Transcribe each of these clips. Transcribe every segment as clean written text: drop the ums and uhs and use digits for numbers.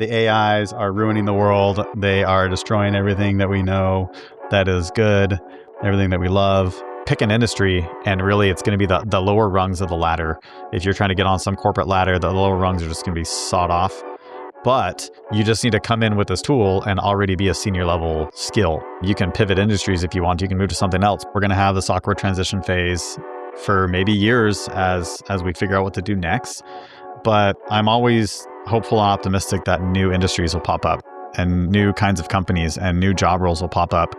The AIs are ruining the world. They are destroying everything that we know that is good, everything that we love. Pick an industry, and really it's going to be the lower rungs of the ladder. If you're trying to get on some corporate ladder, the lower rungs are just going to be sawed off. But you just need to come in with this tool and already be a senior level skill. You can pivot industries if you want. You can move to something else. We're going to have this awkward transition phase for maybe years as we figure out what to do next. But I'm always hopeful and optimistic that new industries will pop up and new kinds of companies and new job roles will pop up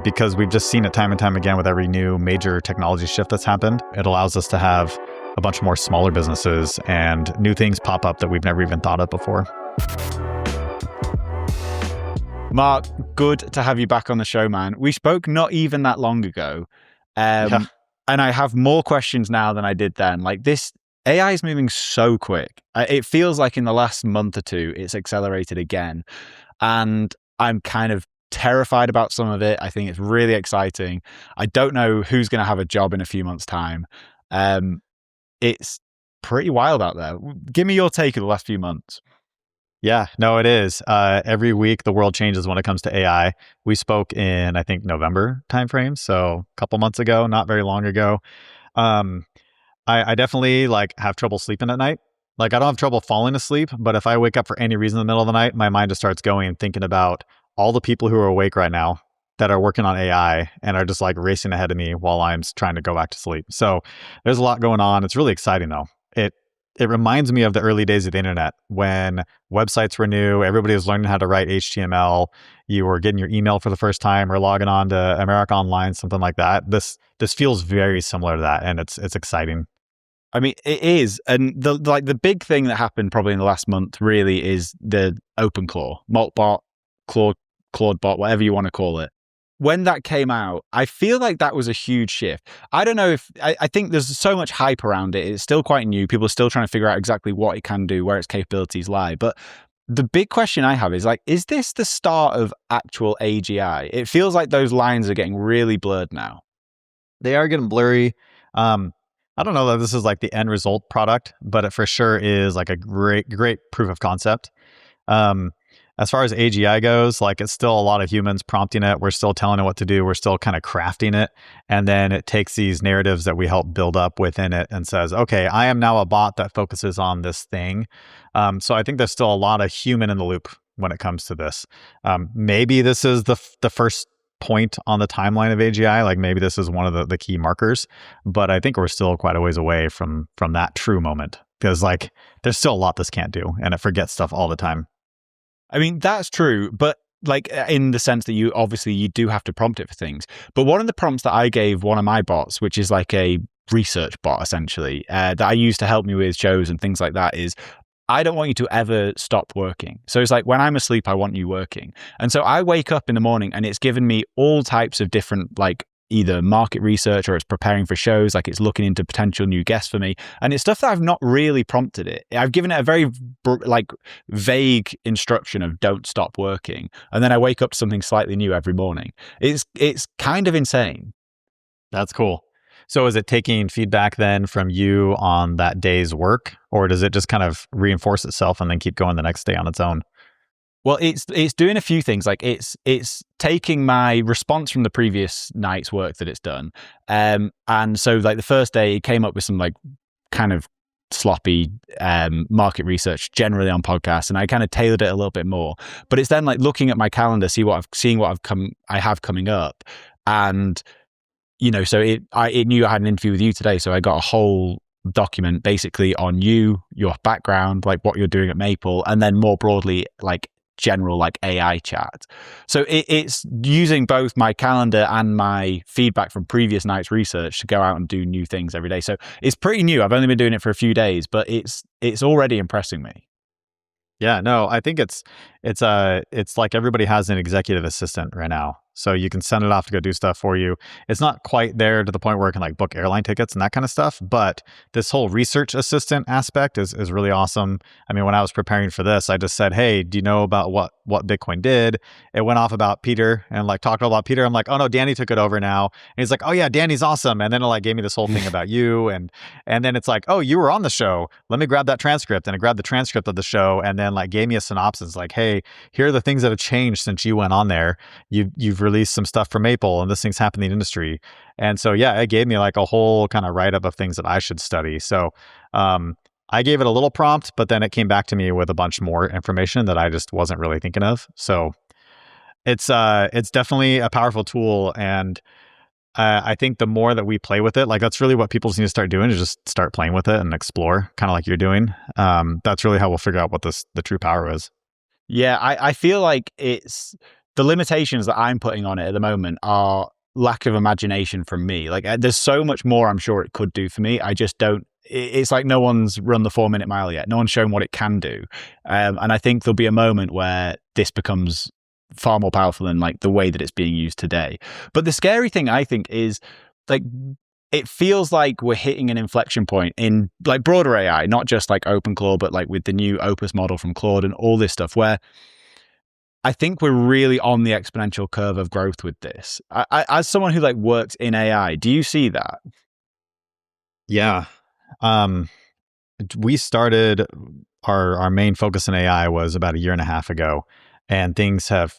because we've just seen it time and time again with every new major technology shift that's happened. It allows us to have a bunch more smaller businesses and new things pop up that we've never even thought of before. Mark, good to have you back on the show, man. We spoke not even that long ago. And I have more questions now than I did then. Like, this AI is moving so quick. It feels like in the last month or two, it's accelerated again. And I'm kind of terrified about some of it. I think it's really exciting. I don't know who's going to have a job in a few months' time. It's pretty wild out there. Give me your take of the last few months. Yeah, no, it is. Every week, the world changes when it comes to AI. We spoke in, I think, November timeframe, so a couple months ago, not very long ago. I definitely have trouble sleeping at night. I don't have trouble falling asleep, but if I wake up for any reason in the middle of the night, my mind just starts going and thinking about all the people who are awake right now that are working on AI and are just racing ahead of me while I'm trying to go back to sleep. So there's a lot going on. It's really exciting though. It reminds me of the early days of the internet when websites were new, everybody was learning how to write HTML, you were getting your email for the first time or logging on to America Online, something like that. This feels very similar to that, and it's exciting. I mean, it is. And the big thing that happened probably in the last month really is the OpenClaw, Maltbot, Claudebot, whatever you want to call it. When that came out, I feel like that was a huge shift. I don't know if, I think there's so much hype around it. It's still quite new. People are still trying to figure out exactly what it can do, where its capabilities lie. But the big question I have is this the start of actual AGI? It feels like those lines are getting really blurred now. They are getting blurry. I don't know that this is the end result product, but it for sure is a great proof of concept. As far as AGI goes, it's still a lot of humans prompting it. We're still telling it what to do. We're still kind of crafting it. And then it takes these narratives that we help build up within it and says, okay, I am now a bot that focuses on this thing. So I think there's still a lot of human in the loop when it comes to this. Maybe this is the first point on the timeline of AGI. Maybe this is one of the key markers, but I think we're still quite a ways away from that true moment because there's still a lot this can't do and it forgets stuff all the time. I mean, that's true, but in the sense that you do have to prompt it for things. But one of the prompts that I gave one of my bots, which is a research bot essentially, that I use to help me with shows and things like that, is I don't want you to ever stop working. So it's when I'm asleep, I want you working. And so I wake up in the morning and it's given me all types of different either market research or it's preparing for shows, it's looking into potential new guests for me. And it's stuff that I've not really prompted it. I've given it a very vague instruction of don't stop working. And then I wake up to something slightly new every morning. It's kind of insane. That's cool. So is it taking feedback then from you on that day's work, or does it just kind of reinforce itself and then keep going the next day on its own? Well, it's doing a few things. It's taking my response from the previous night's work that it's done. And so the first day it came up with some kind of sloppy market research generally on podcasts, and I kind of tailored it a little bit more. But it's then looking at my calendar, seeing what I have coming up. And so it knew I had an interview with you today, so I got a whole document basically on you, your background, what you're doing at Maple, and then more broadly general AI chat. So it's using both my calendar and my feedback from previous night's research to go out and do new things every day. So it's pretty new. I've only been doing it for a few days, but it's already impressing me. Yeah, no, I think it's like everybody has an executive assistant right now. So you can send it off to go do stuff for you. It's not quite there to the point where it can like book airline tickets and that kind of stuff, but this whole research assistant aspect is really awesome. I mean, when I was preparing for this, I just said, hey, do you know about what Bitcoin did? It went off about Peter and like talked about Peter. I'm like, oh no, Danny took it over now. And he's like, oh yeah, Danny's awesome. And then it like gave me this whole thing about you. And then it's like, oh, you were on the show. Let me grab that transcript. And I grabbed the transcript of the show and then like gave me a synopsis like, hey, here are the things that have changed since you went on there. You've released some stuff from Maple and this thing's happened in the industry. And so, yeah, it gave me like a whole kind of write-up of things that I should study. So I gave it a little prompt, but then it came back to me with a bunch more information that I just wasn't really thinking of. So it's definitely a powerful tool. And I think the more that we play with it, like that's really what people just need to start doing is just start playing with it and explore, kind of like you're doing. That's really how we'll figure out what the true power is. Yeah, I feel like it's the limitations that I'm putting on it at the moment are lack of imagination from me. Like there's so much more I'm sure it could do for me. I just don't. It's like no one's run the 4-minute mile yet. No one's shown what it can do. And I think there'll be a moment where this becomes far more powerful than like the way that it's being used today. But the scary thing I think is like it feels like we're hitting an inflection point in like broader AI, not just like OpenClaw, but like with the new Opus model from Claude and all this stuff where I think we're really on the exponential curve of growth with this. As someone who like works in AI, do you see that? Yeah. We started our main focus in AI was about a year and a half ago, and things have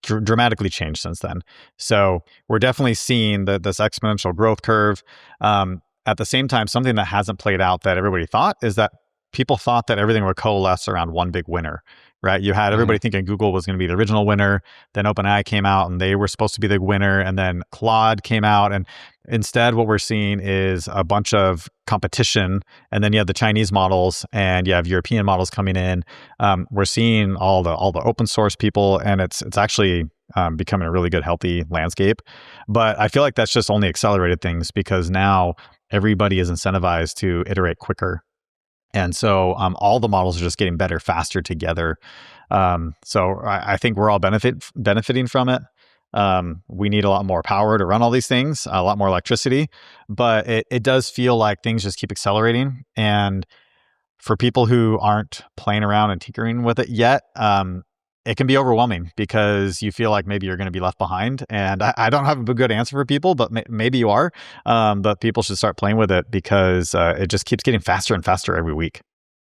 dramatically changed since then. So we're definitely seeing this exponential growth curve. At the same time, something that hasn't played out that everybody thought is that people thought that everything would coalesce around one big winner, right? You had everybody thinking Google was going to be the original winner. Then OpenAI came out and they were supposed to be the winner. And then Claude came out. And instead, what we're seeing is a bunch of competition. And then you have the Chinese models and you have European models coming in. We're seeing all the open source people, and it's actually becoming a really good, healthy landscape. But I feel like that's just only accelerated things because now everybody is incentivized to iterate quicker. And so all the models are just getting better, faster together. So I think we're all benefiting from it. We need a lot more power to run all these things, a lot more electricity, but it does feel like things just keep accelerating. And for people who aren't playing around and tinkering with it yet, it can be overwhelming because you feel like maybe you're going to be left behind. And I don't have a good answer for people, but maybe you are. But people should start playing with it because it just keeps getting faster and faster every week.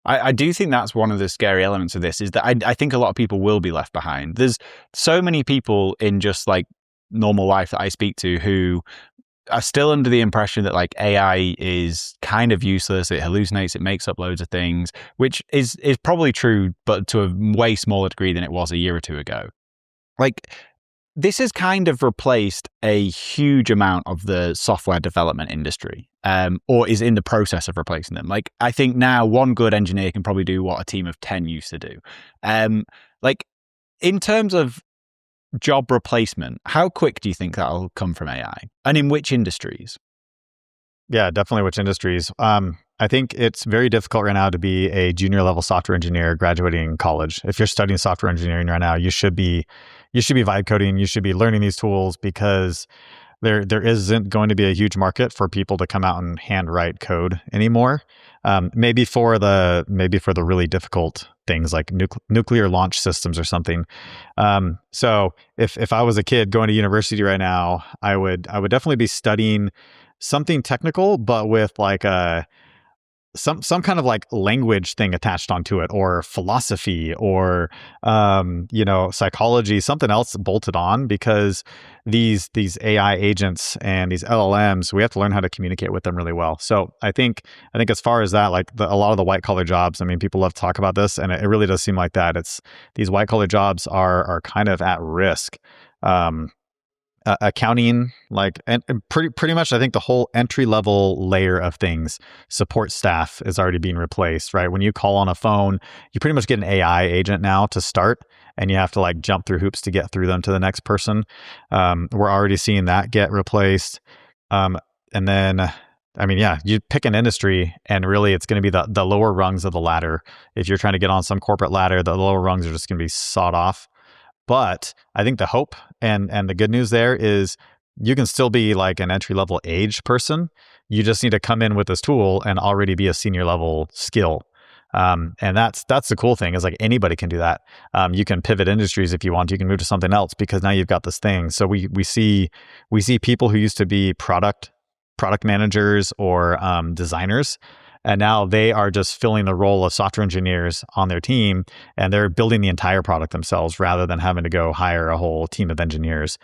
I do think that's one of the scary elements of this is that I think a lot of people will be left behind. There's so many people in just like normal life that I speak to who are still under the impression that like AI is kind of useless. It hallucinates, it makes up loads of things, which is probably true, but to a way smaller degree than it was a year or two ago. Like this has kind of replaced a huge amount of the software development industry, or is in the process of replacing them. Like I think now one good engineer can probably do what a team of 10 used to do. Like in terms of job replacement, how quick do you think that'll come from AI? And in which industries? Yeah, definitely which industries. I think it's very difficult right now to be a junior level software engineer graduating college. If you're studying software engineering right now, you should be vibe coding, you should be learning these tools because there isn't going to be a huge market for people to come out and handwrite code anymore. Maybe for the really difficult things like nuclear launch systems or something. So if I was a kid going to university right now, I would definitely be studying something technical, but with like some kind of like language thing attached onto it, or philosophy, or psychology, something else bolted on, because these AI agents and these LLMs, we have to learn how to communicate with them really well. So I think as far as that, like a lot of the white collar jobs, I mean, people love to talk about this, and it really does seem like that. It's these white collar jobs are kind of at risk. Accounting, like, and pretty much, I think the whole entry level layer of things, support staff is already being replaced, right? When you call on a phone, you pretty much get an AI agent now to start, and you have to like jump through hoops to get through them to the next person. We're already seeing that get replaced. And then, I mean, yeah, you pick an industry and really it's going to be the lower rungs of the ladder. If you're trying to get on some corporate ladder, the lower rungs are just going to be sawed off. But I think the hope and the good news there is you can still be like an entry level age person. You just need to come in with this tool and already be a senior level skill. And that's the cool thing is like anybody can do that. You can pivot industries if you want. You can move to something else because now you've got this thing. So we see people who used to be product managers or designers, and now they are just filling the role of software engineers on their team, and they're building the entire product themselves rather than having to go hire a whole team of engineers.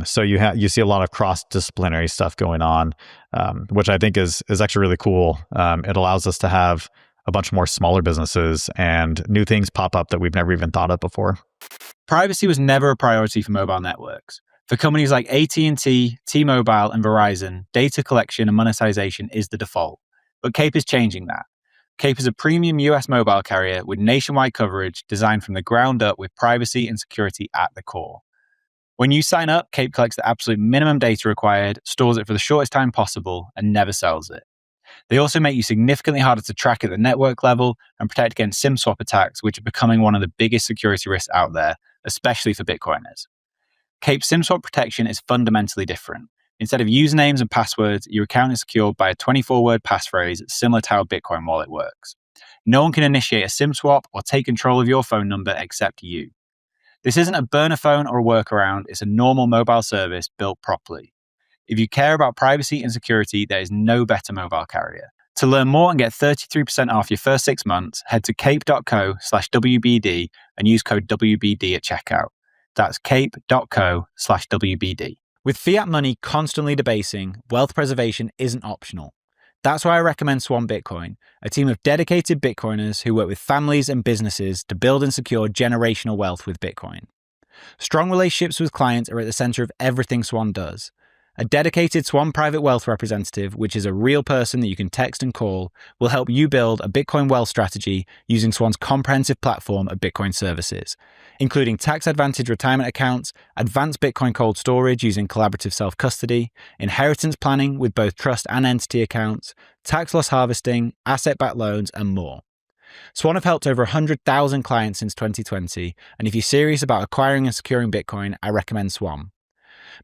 So you see a lot of cross-disciplinary stuff going on, which I think is actually really cool. It allows us to have a bunch more smaller businesses and new things pop up that we've never even thought of before. Privacy was never a priority for mobile networks. For companies like AT&T, T-Mobile, and Verizon, data collection and monetization is the default. But Cape is changing that. Cape is a premium US mobile carrier with nationwide coverage designed from the ground up with privacy and security at the core. When you sign up, Cape collects the absolute minimum data required, stores it for the shortest time possible, and never sells it. They also make you significantly harder to track at the network level and protect against SIM swap attacks, which are becoming one of the biggest security risks out there, especially for Bitcoiners. Cape SIM swap protection is fundamentally different. Instead of usernames and passwords, your account is secured by a 24-word passphrase similar to how a Bitcoin wallet works. No one can initiate a SIM swap or take control of your phone number except you. This isn't a burner phone or a workaround, it's a normal mobile service built properly. If you care about privacy and security, there is no better mobile carrier. To learn more and get 33% off your first 6 months, head to cape.co/WBD and use code WBD at checkout. That's cape.co/WBD. With fiat money constantly debasing, wealth preservation isn't optional. That's why I recommend Swan Bitcoin, a team of dedicated Bitcoiners who work with families and businesses to build and secure generational wealth with Bitcoin. Strong relationships with clients are at the center of everything Swan does. A dedicated Swan Private Wealth representative, which is a real person that you can text and call, will help you build a Bitcoin wealth strategy using Swan's comprehensive platform of Bitcoin services, including tax-advantaged retirement accounts, advanced Bitcoin cold storage using collaborative self-custody, inheritance planning with both trust and entity accounts, tax loss harvesting, asset-backed loans, and more. Swan have helped over 100,000 clients since 2020, and if you're serious about acquiring and securing Bitcoin, I recommend Swan.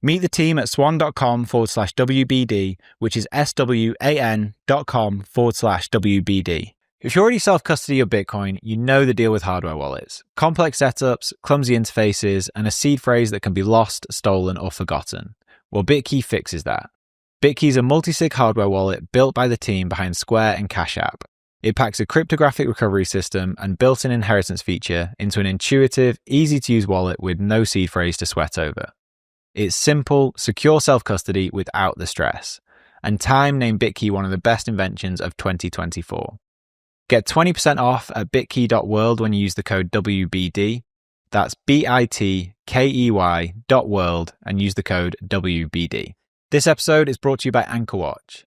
Meet the team at swan.com/WBD, which is swan.com/WBD. If you already self-custody your Bitcoin, you know the deal with hardware wallets. Complex setups, clumsy interfaces, and a seed phrase that can be lost, stolen, or forgotten. Well, Bitkey fixes that. Bitkey is a multi-sig hardware wallet built by the team behind Square and Cash App. It packs a cryptographic recovery system and built-in inheritance feature into an intuitive, easy-to-use wallet with no seed phrase to sweat over. It's simple, secure self-custody without the stress. And Time named Bitkey one of the best inventions of 2024. Get 20% off at bitkey.world when you use the code WBD. That's bitkey.world and use the code WBD. This episode is brought to you by AnchorWatch.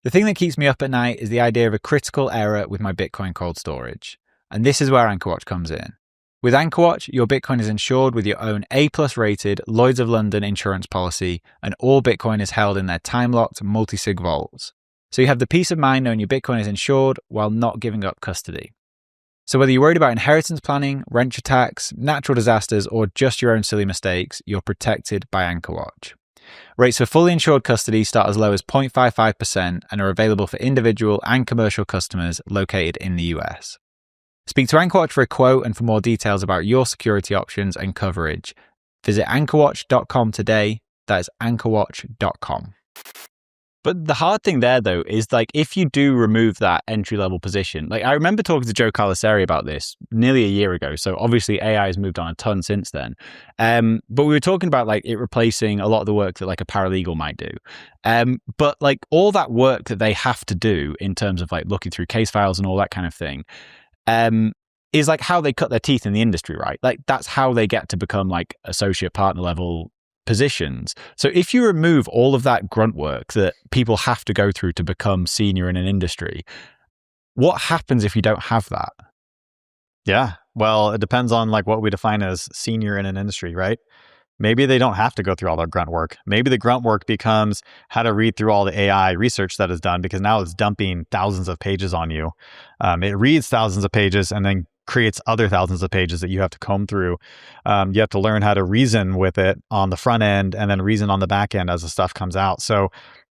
The thing that keeps me up at night is the idea of a critical error with my Bitcoin cold storage. And this is where AnchorWatch comes in. With AnchorWatch, your Bitcoin is insured with your own A+ rated Lloyd's of London insurance policy, and all Bitcoin is held in their time-locked multi-sig vaults. So you have the peace of mind knowing your Bitcoin is insured while not giving up custody. So whether you're worried about inheritance planning, rent attacks, natural disasters, or just your own silly mistakes, you're protected by AnchorWatch. Rates for fully insured custody start as low as 0.55% and are available for individual and commercial customers located in the US. Speak to AnchorWatch for a quote and for more details about your security options and coverage. Visit anchorwatch.com today. That is anchorwatch.com. But the hard thing there, though, is like if you do remove that entry-level position, like I remember talking to Joe Calisari about this nearly a year ago. So obviously AI has moved on a ton since then. But we were talking about like it replacing a lot of the work that like a paralegal might do. But like all that work that they have to do in terms of like looking through case files and all that kind of thing, is like how they cut their teeth in the industry, right? Like that's how they get to become like associate partner level positions. So if you remove all of that grunt work that people have to go through to become senior in an industry, what happens if you don't have that? Yeah, well, it depends on like what we define as senior in an industry, right? Maybe they don't have to go through all the grunt work. Maybe the grunt work becomes how to read through all the AI research that is done, because now it's dumping thousands of pages on you. It reads thousands of pages and then creates other thousands of pages that you have to comb through. You have to learn how to reason with it on the front end and then reason on the back end as the stuff comes out. So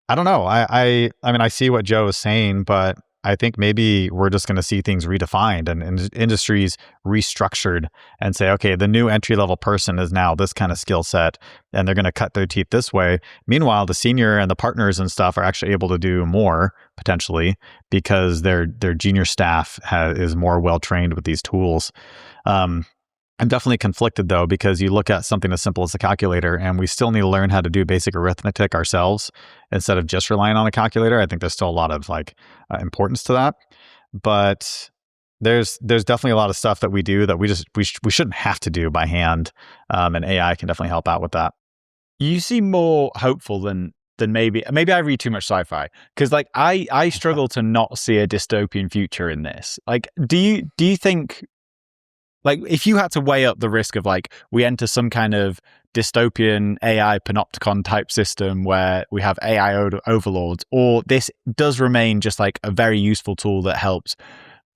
I don't know. I mean, I see what Joe is saying, but I think maybe we're just going to see things redefined and industries restructured and say, okay, the new entry level person is now this kind of skill set, and they're going to cut their teeth this way. Meanwhile, the senior and the partners and stuff are actually able to do more potentially because their junior staff is more well trained with these tools. I'm definitely conflicted though, because you look at something as simple as a calculator and we still need to learn how to do basic arithmetic ourselves instead of just relying on a calculator. I think there's still a lot of importance to that, but there's definitely a lot of stuff that we do that we shouldn't have to do by hand. And AI can definitely help out with that. You seem more hopeful than maybe I read too much sci-fi, because I struggle to not see a dystopian future in this. Do you think, if you had to weigh up the risk of we enter some kind of dystopian AI panopticon type system where we have AI overlords, or this does remain just a very useful tool that helps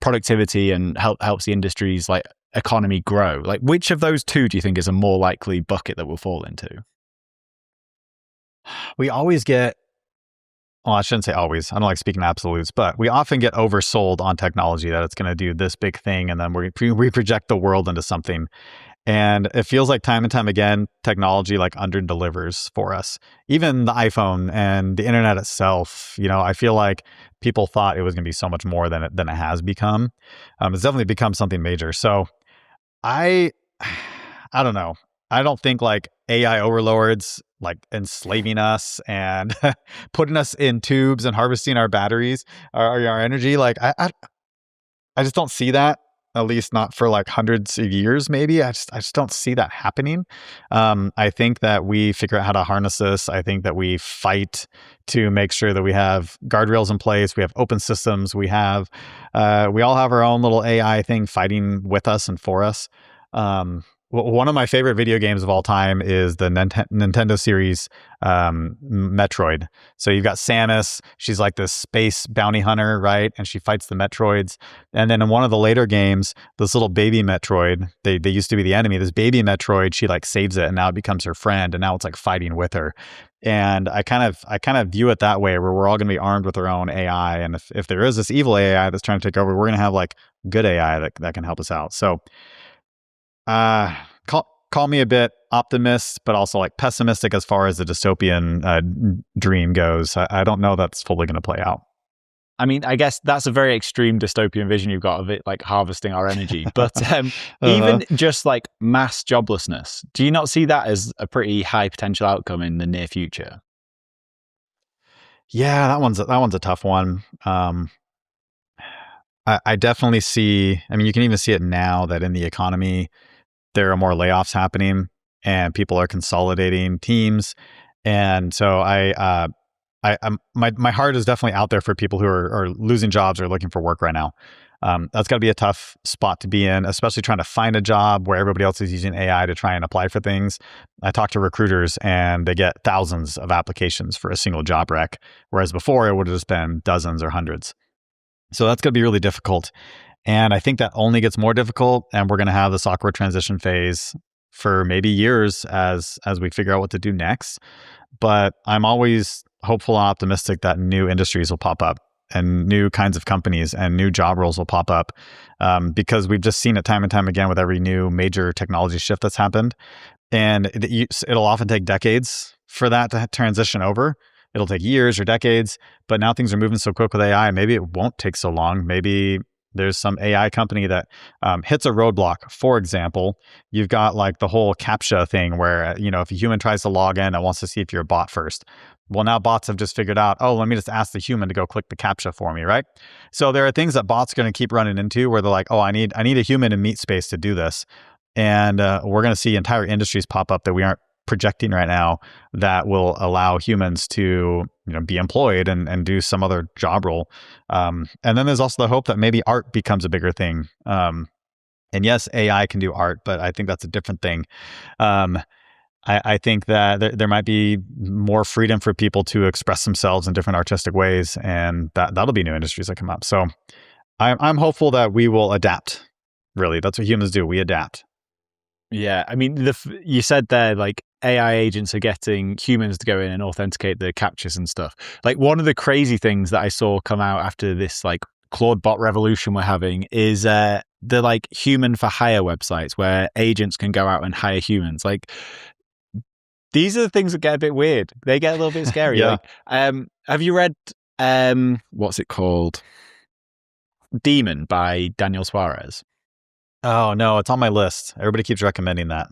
productivity and helps the industry's economy grow, which of those two do you think is a more likely bucket that we'll fall into? We always get, well, I shouldn't say always, I don't like speaking in absolutes, but we often get oversold on technology that it's going to do this big thing, and then we project the world into something. And it feels like time and time again, technology under delivers for us. Even the iPhone and the internet itself, I feel like people thought it was going to be so much more than it has become. It's definitely become something major. So I don't know. I don't think AI overlords enslaving us and putting us in tubes and harvesting our batteries, our energy. I just don't see that, at least not for hundreds of years, maybe. I just don't see that happening. I think that we figure out how to harness this. I think that we fight to make sure that we have guardrails in place. We have open systems. We all have our own little AI thing fighting with us and for us. One of my favorite video games of all time is the Nintendo series Metroid. So you've got Samus. She's this space bounty hunter, right? And she fights the Metroids. And then in one of the later games, this little baby Metroid, they used to be the enemy. This baby Metroid, she saves it, and now it becomes her friend, and now it's fighting with her. And I kind of view it that way, where we're all going to be armed with our own AI. And if there is this evil AI that's trying to take over, we're going to have good AI that can help us out. So call me a bit optimist, but also pessimistic as far as the dystopian dream goes. I don't know that's fully going to play out. I mean, I guess that's a very extreme dystopian vision you've got of it, harvesting our energy. But even just mass joblessness, do you not see that as a pretty high potential outcome in the near future? Yeah, that one's a tough one. I definitely see. I mean, you can even see it now that in the economy, there are more layoffs happening and people are consolidating teams. And so my heart is definitely out there for people who are losing jobs or looking for work right now. That's got to be a tough spot to be in, especially trying to find a job where everybody else is using AI to try and apply for things. I talk to recruiters and they get thousands of applications for a single job rec, whereas before it would have just been dozens or hundreds. So that's going to be really difficult. And I think that only gets more difficult, and we're going to have this awkward transition phase for maybe years as we figure out what to do next. But I'm always hopeful and optimistic that new industries will pop up and new kinds of companies and new job roles will pop up, because we've just seen it time and time again with every new major technology shift that's happened. And it'll often take decades for that to transition over. It'll take years or decades, but now things are moving so quick with AI. Maybe it won't take so long. Maybe there's some AI company that hits a roadblock. For example, you've got the whole CAPTCHA thing where, if a human tries to log in and wants to see if you're a bot first. Well, now bots have just figured out, let me just ask the human to go click the CAPTCHA for me, right? So there are things that bots are going to keep running into where they're I need a human in meat space to do this. And we're going to see entire industries pop up that we aren't projecting right now that will allow humans to be employed and do some other job role. And then there's also the hope that maybe art becomes a bigger thing. And yes, AI can do art, but I think that's a different thing. I think that there might be more freedom for people to express themselves in different artistic ways, and that'll be new industries that come up. So I'm hopeful that we will adapt Really, that's what humans do. We adapt. Yeah, I mean, you said there, like, AI agents are getting humans to go in and authenticate the captchas and stuff. Like, one of the crazy things that I saw come out after this, like, Claude bot revolution we're having is the, like, human for hire websites where agents can go out and hire humans. Like, these are the things that get a bit weird. They get a little bit scary. Yeah. Like, have you read, what's it called? Demon by Daniel Suarez. Oh no, it's on my list. Everybody keeps recommending that.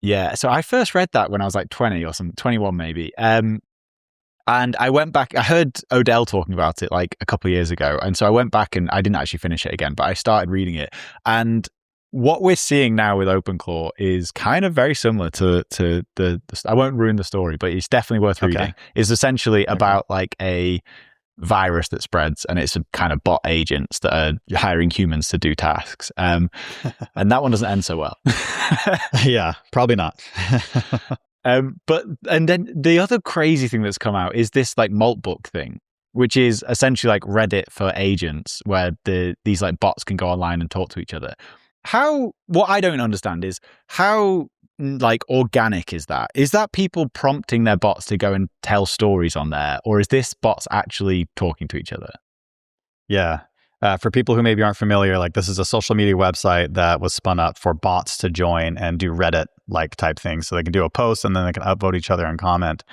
Yeah, so I first read that when I was like 20 or something, 21 maybe. And I went back, I heard Odell talking about it like a couple of years ago. And so I went back and I didn't actually finish it again, but I started reading it. And what we're seeing now with OpenClaw is kind of very similar to the I won't ruin the story, but it's definitely worth reading. It's essentially about like a virus that spreads, and it's a kind of bot agents that are hiring humans to do tasks. And that one doesn't end so well. Yeah, probably not. But then the other crazy thing that's come out is this like malt book thing, which is essentially like Reddit for agents, where these like bots can go online and talk to each other. What I don't understand is how like organic is that? Is that people prompting their bots to go and tell stories on there, or is this bots actually talking to each other? Yeah. For people who maybe aren't familiar, like this is a social media website that was spun up for bots to join and do Reddit-like type things. So they can do a post and then they can upvote each other and comment.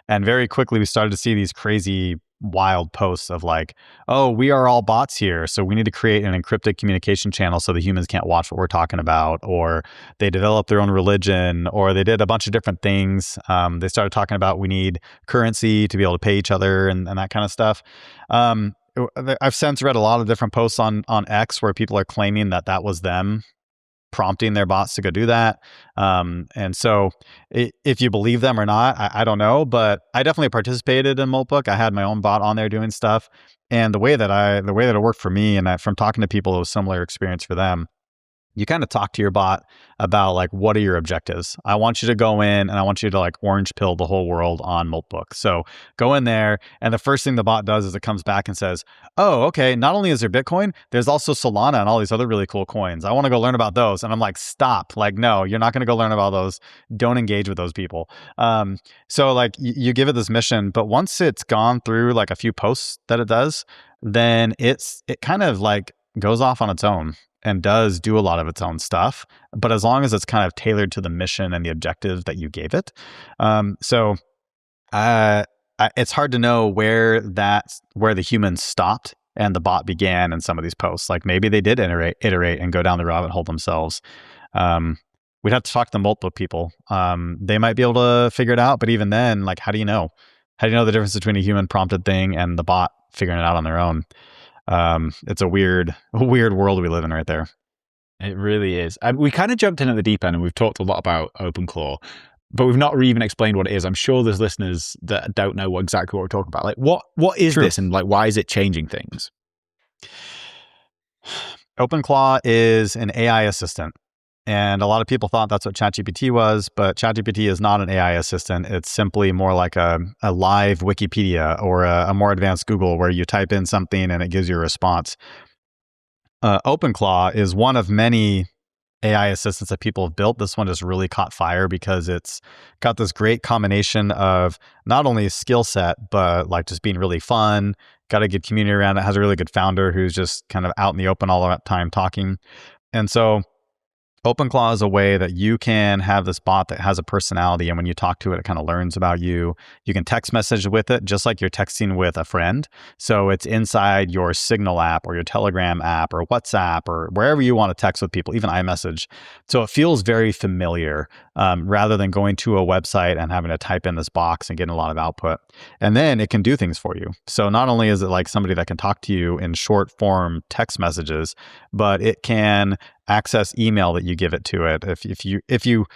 And very quickly, we started to see these crazy, wild posts of like, oh, we are all bots here. So we need to create an encrypted communication channel so the humans can't watch what we're talking about. Or they developed their own religion, or they did a bunch of different things. They started talking about we need currency to be able to pay each other and that kind of stuff. I've since read a lot of different posts on X where people are claiming that was them prompting their bots to go do that. And so if you believe them or not, I don't know, but I definitely participated in Moltbook. I had my own bot on there doing stuff. And the way that it worked for me, and from talking to people, it was a similar experience for them. You kind of talk to your bot about like, what are your objectives? I want you to go in and I want you to like orange pill the whole world on Moltbook. So go in there, and the first thing the bot does is it comes back and says, oh, okay, not only is there Bitcoin, there's also Solana and all these other really cool coins. I want to go learn about those. And I'm like, stop. Like, no, you're not going to go learn about those. Don't engage with those people. So like you give it this mission, but once it's gone through like a few posts that it does, then it kind of like goes off on its own and does do a lot of its own stuff, but as long as it's kind of tailored to the mission and the objective that you gave it. It's hard to know where the humans stopped and the bot began in some of these posts. Like maybe they did iterate and go down the rabbit hole themselves. We'd have to talk to the Moltbook people. They might be able to figure it out, but even then, like, how do you know? How do you know the difference between a human prompted thing and the bot figuring it out on their own? It's a weird world we live in right there. It really is. We kind of jumped in at the deep end and we've talked a lot about OpenClaw, but we've not even explained what it is. I'm sure there's listeners that don't know exactly what we're talking about. Like, what is this, and like, why is it changing things? OpenClaw is an AI assistant. And a lot of people thought that's what ChatGPT was, but ChatGPT is not an AI assistant. It's simply more like a live Wikipedia or a more advanced Google where you type in something and it gives you a response. OpenClaw is one of many AI assistants that people have built. This one just really caught fire because it's got this great combination of not only a skill set, but like just being really fun, got a good community around it, has a really good founder who's just kind of out in the open all the time talking. And so OpenClaw is a way that you can have this bot that has a personality, and when you talk to it, it kind of learns about you. You can text message with it just like you're texting with a friend. So it's inside your Signal app or your Telegram app or WhatsApp or wherever you want to text with people, even iMessage. So it feels very familiar rather than going to a website and having to type in this box and getting a lot of output. And then it can do things for you. So not only is it like somebody that can talk to you in short form text messages, but it can access email that you give it to it. If you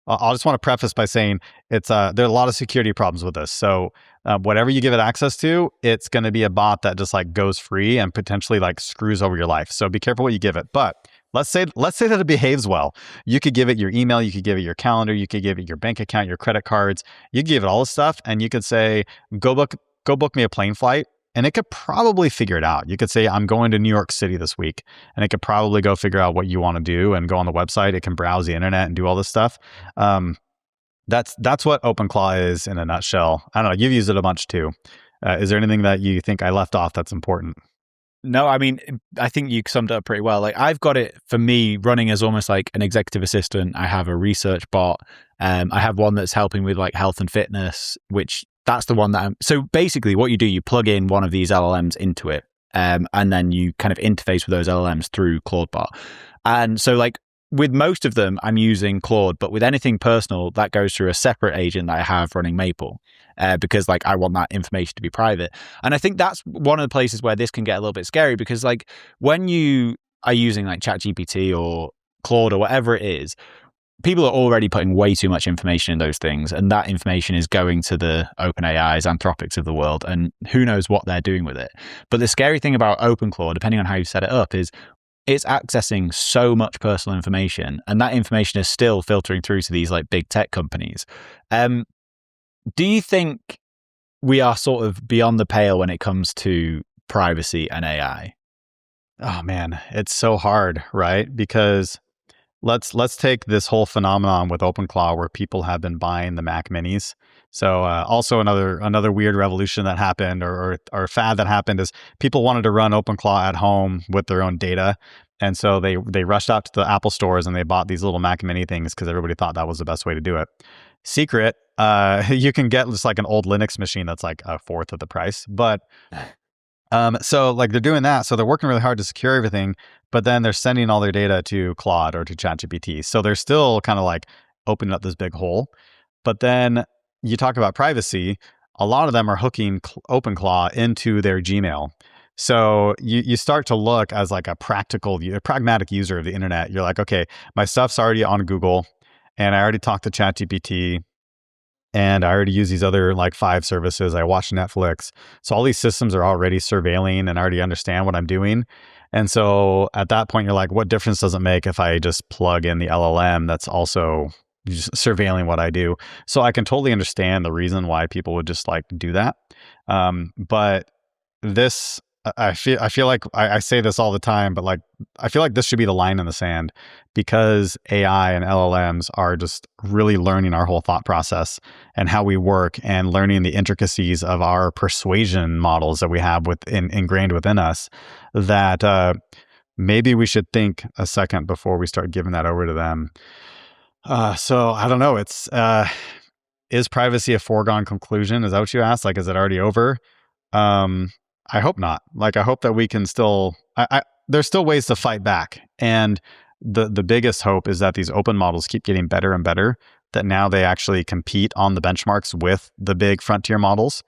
I'll just want to preface by saying it's there are a lot of security problems with this. So whatever you give it access to, it's going to be a bot that just like goes free and potentially like screws over your life. So be careful what you give it. But let's say that it behaves well. You could give it your email, you could give it your calendar, you could give it your bank account, your credit cards. You could give it all this stuff, and you could say, go book me a plane flight. and it could probably figure it out. You could say, I'm going to New York City this week, and it could probably go figure out what you want to do and go on the website. It can browse the internet and do all this stuff. That's what OpenClaw is in a nutshell. I don't know. You've used it a bunch too. Is there anything that you think I left off that's important? No, I mean, I think you summed it up pretty well. Like, I've got it for me running as almost like an executive assistant. I have a research bot. I have one that's helping with like health and fitness, which that's the one that so basically what you do, you plug in one of these LLMs into it. And then you kind of interface with those LLMs through Claude Bot. And so like with most of them, I'm using Claude, but with anything personal, that goes through a separate agent that I have running Maple. Because like I want that information to be private. And I think that's one of the places where this can get a little bit scary, because like when you are using like ChatGPT or Claude or whatever it is, people are already putting way too much information in those things, and that information is going to the OpenAIs, Anthropics of the world, and who knows what they're doing with it. But the scary thing about OpenClaw, depending on how you set it up, is it's accessing so much personal information, and that information is still filtering through to these like big tech companies. Do you think we are sort of beyond the pale when it comes to privacy and AI? Oh man, it's so hard, right? Because let's take this whole phenomenon with OpenClaw where people have been buying the Mac Minis. So also another weird revolution that happened or fad that happened is people wanted to run OpenClaw at home with their own data. And so they rushed out to the Apple stores and they bought these little Mac Mini things because everybody thought that was the best way to do it. Secret, you can get just like an old Linux machine that's like a fourth of the price. But so like they're doing that. So they're working really hard to secure everything, but then they're sending all their data to Claude or to ChatGPT. So they're still kind of like opening up this big hole. But then you talk about privacy, a lot of them are hooking OpenClaw into their Gmail. So you start to look as like a pragmatic user of the internet. You're like, okay, my stuff's already on Google and I already talked to ChatGPT and I already use these other like 5 services. I watch Netflix. So all these systems are already surveilling and already understand what I'm doing. And so at that point, you're like, what difference does it make if I just plug in the LLM that's also just surveilling what I do? So I can totally understand the reason why people would just like do that. But this, I feel like I say this all the time, but like I feel like this should be the line in the sand, because AI and LLMs are just really learning our whole thought process and how we work and learning the intricacies of our persuasion models that we have ingrained within us, that maybe we should think a second before we start giving that over to them. So I don't know. It's is privacy a foregone conclusion? Is that what you asked? Like, is it already over? I hope not. Like, I hope that we can still, there's still ways to fight back. And the biggest hope is that these open models keep getting better and better, that now they actually compete on the benchmarks with the big frontier models.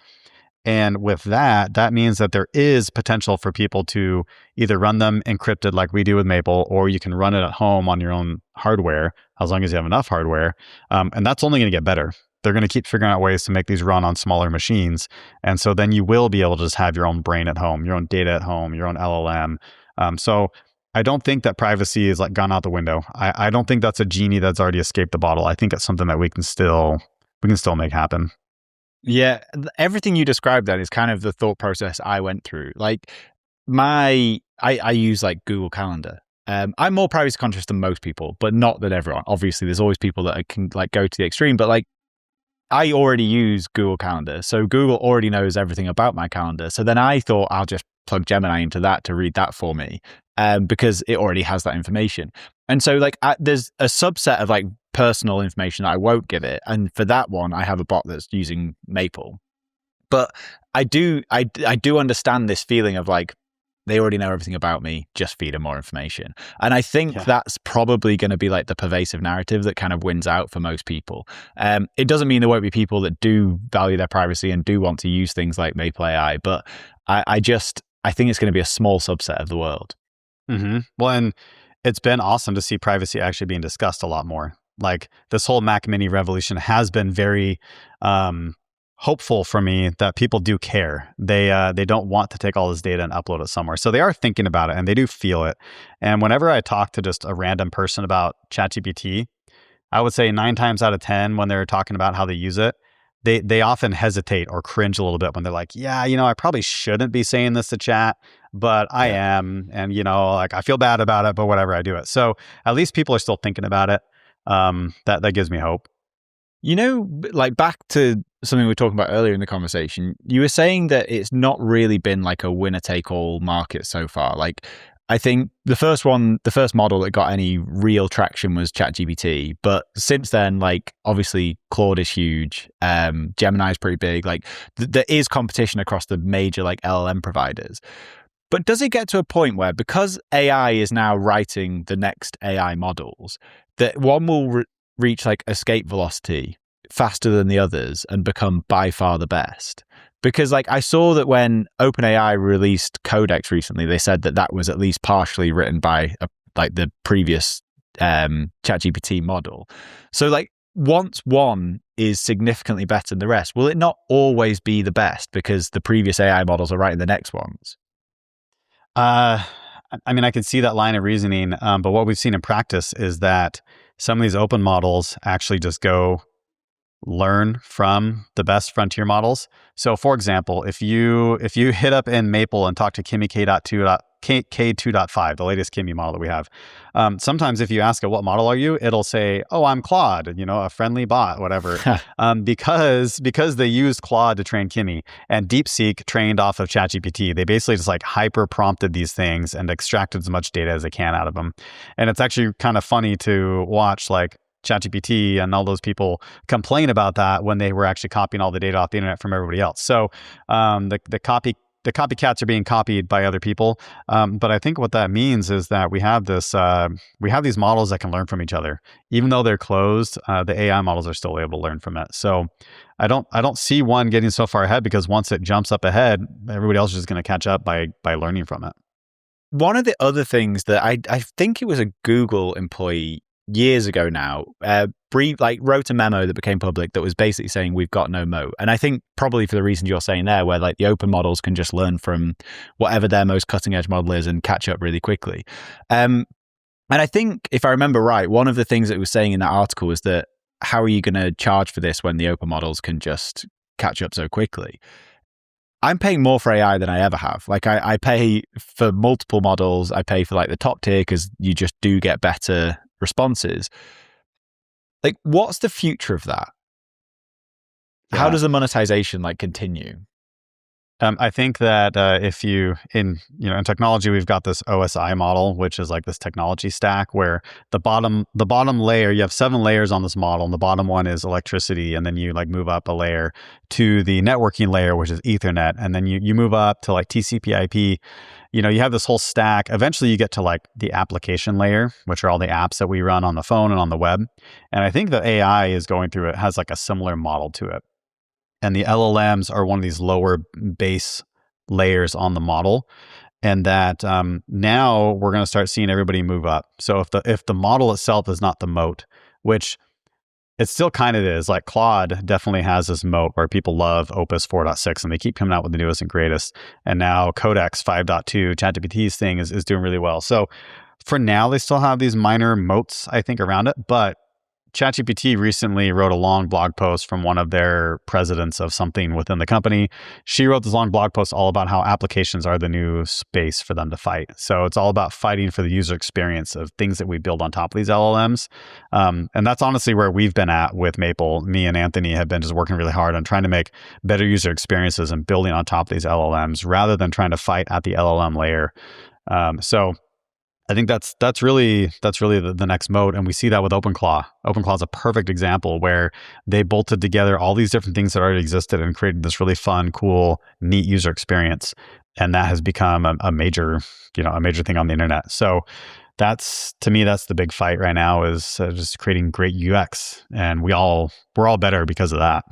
And with that, that means that there is potential for people to either run them encrypted like we do with Maple, or you can run it at home on your own hardware, as long as you have enough hardware. And that's only going to get better. They're going to keep figuring out ways to make these run on smaller machines. And so then you will be able to just have your own brain at home, your own data at home, your own LLM. So I don't think that privacy is like gone out the window. I don't think that's a genie that's already escaped the bottle. I think it's something that we can still make happen. Yeah, everything you described that is kind of the thought process I went through. Like I use like Google Calendar. I'm more privacy conscious than most people, but not than everyone. Obviously, there's always people that can like go to the extreme, but like I already use Google Calendar. So Google already knows everything about my calendar. So then I thought I'll just plug Gemini into that to read that for me, because it already has that information. And so like there's a subset of like personal information that I won't give it. And for that one, I have a bot that's using Maple. But I do understand this feeling of like, they already know everything about me, just feed them more information. And I think that's probably going to be like the pervasive narrative that kind of wins out for most people. It doesn't mean there won't be people that do value their privacy and do want to use things like Maple AI, but I think it's going to be a small subset of the world. Mm-hmm. Well, and it's been awesome to see privacy actually being discussed a lot more. Like this whole Mac Mini revolution has been very hopeful for me that people do care. They don't want to take all this data and upload it somewhere. So they are thinking about it and they do feel it. And whenever I talk to just a random person about ChatGPT, I would say 9 times out of 10 when they're talking about how they use it, they often hesitate or cringe a little bit when they're like, yeah, I probably shouldn't be saying this to chat, but I am. And, like I feel bad about it, but whatever, I do it. So at least people are still thinking about it. That gives me hope. Like back to something we were talking about earlier in the conversation, you were saying that it's not really been like a winner take all market so far. Like, I think the first model that got any real traction was ChatGPT. But since then, like, obviously Claude is huge. Gemini is pretty big. Like, there is competition across the major like LLM providers. But does it get to a point where, because AI is now writing the next AI models, that one will reach like escape velocity faster than the others and become by far the best? Because like I saw that when OpenAI released Codex recently, they said that was at least partially written by like the previous ChatGPT model. So like once one is significantly better than the rest, will it not always be the best because the previous AI models are writing the next ones? I mean, I can see that line of reasoning, but what we've seen in practice is that some of these open models actually just go learn from the best frontier models. So for example, if you hit up in Maple and talk to Kimi K2.5, the latest Kimi model that we have, sometimes if you ask it, what model are you? It'll say, oh, I'm Claude, a friendly bot, whatever. Because they used Claude to train Kimi, and DeepSeek trained off of ChatGPT. They basically just like hyper prompted these things and extracted as much data as they can out of them. And it's actually kind of funny to watch like ChatGPT and all those people complain about that when they were actually copying all the data off the internet from everybody else. So the copycats are being copied by other people. But I think what that means is that we have these models that can learn from each other. Even though they're closed, the AI models are still able to learn from it. So I don't see one getting so far ahead, because once it jumps up ahead, everybody else is just going to catch up by learning from it. One of the other things that I think it was a Google employee years ago now, wrote a memo that became public that was basically saying we've got no moat. And I think probably for the reasons you're saying there, where like the open models can just learn from whatever their most cutting edge model is and catch up really quickly. And I think if I remember right, one of the things that it was saying in that article was that how are you going to charge for this when the open models can just catch up so quickly? I'm paying more for AI than I ever have. Like I pay for multiple models. I pay for like the top tier because you just do get better responses. Like, what's the future of that? Yeah. How does the monetization like continue? I think that if in technology, we've got this OSI model, which is like this technology stack where the bottom layer, you have 7 layers on this model, and the bottom one is electricity, and then you like move up a layer to the networking layer, which is Ethernet, and then you move up to like TCP/IP. You have this whole stack. Eventually, you get to like the application layer, which are all the apps that we run on the phone and on the web. And I think the AI is going through it, has like a similar model to it. And the LLMs are one of these lower base layers on the model. And that now we're going to start seeing everybody move up. So if the model itself is not the moat, which it still kind of is, like Claude definitely has this moat where people love Opus 4.6 and they keep coming out with the newest and greatest. And now Codex 5.2, ChatGPT's thing is doing really well. So for now, they still have these minor moats, I think, around it. But ChatGPT recently wrote a long blog post from one of their presidents of something within the company. She wrote this long blog post all about how applications are the new space for them to fight. So it's all about fighting for the user experience of things that we build on top of these LLMs. And that's honestly where we've been at with Maple. Me and Anthony have been just working really hard on trying to make better user experiences and building on top of these LLMs rather than trying to fight at the LLM layer. So I think that's really the next mode, and we see that with OpenClaw. OpenClaw is a perfect example where they bolted together all these different things that already existed and created this really fun, cool, neat user experience, and that has become a major thing on the internet. So to me, that's the big fight right now, is just creating great UX, and we're all better because of that.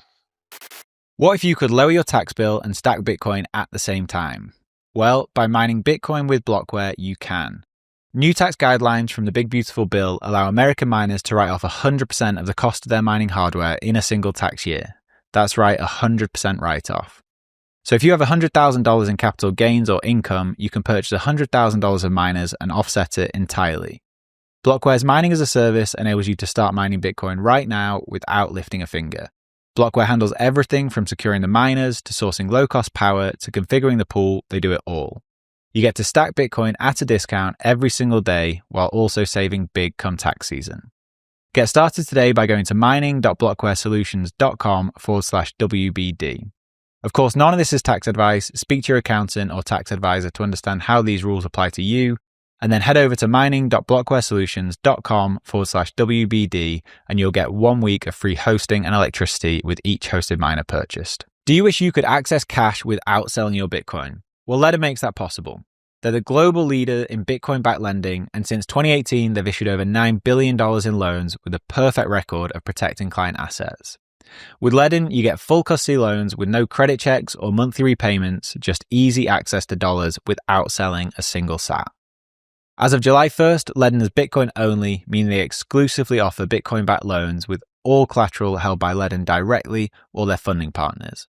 What if you could lower your tax bill and stack Bitcoin at the same time? Well, by mining Bitcoin with Blockware, you can. New tax guidelines from the Big Beautiful Bill allow American miners to write off 100% of the cost of their mining hardware in a single tax year. That's right, 100% write-off. So if you have $100,000 in capital gains or income, you can purchase $100,000 of miners and offset it entirely. Blockware's mining as a service enables you to start mining Bitcoin right now without lifting a finger. Blockware handles everything from securing the miners to sourcing low-cost power to configuring the pool. They do it all. You get to stack Bitcoin at a discount every single day while also saving big come tax season. Get started today by going to mining.blockwaresolutions.com/WBD. Of course, none of this is tax advice. Speak to your accountant or tax advisor to understand how these rules apply to you. And then head over to mining.blockwaresolutions.com/WBD and you'll get 1 week of free hosting and electricity with each hosted miner purchased. Do you wish you could access cash without selling your Bitcoin? Well, Ledden makes that possible. They're the global leader in Bitcoin-backed lending, and since 2018, they've issued over $9 billion in loans with a perfect record of protecting client assets. With Ledden, you get full custody loans with no credit checks or monthly repayments, just easy access to dollars without selling a single sat. As of July 1st, Ledden is Bitcoin only, meaning they exclusively offer Bitcoin-backed loans with all collateral held by Ledden directly or their funding partners.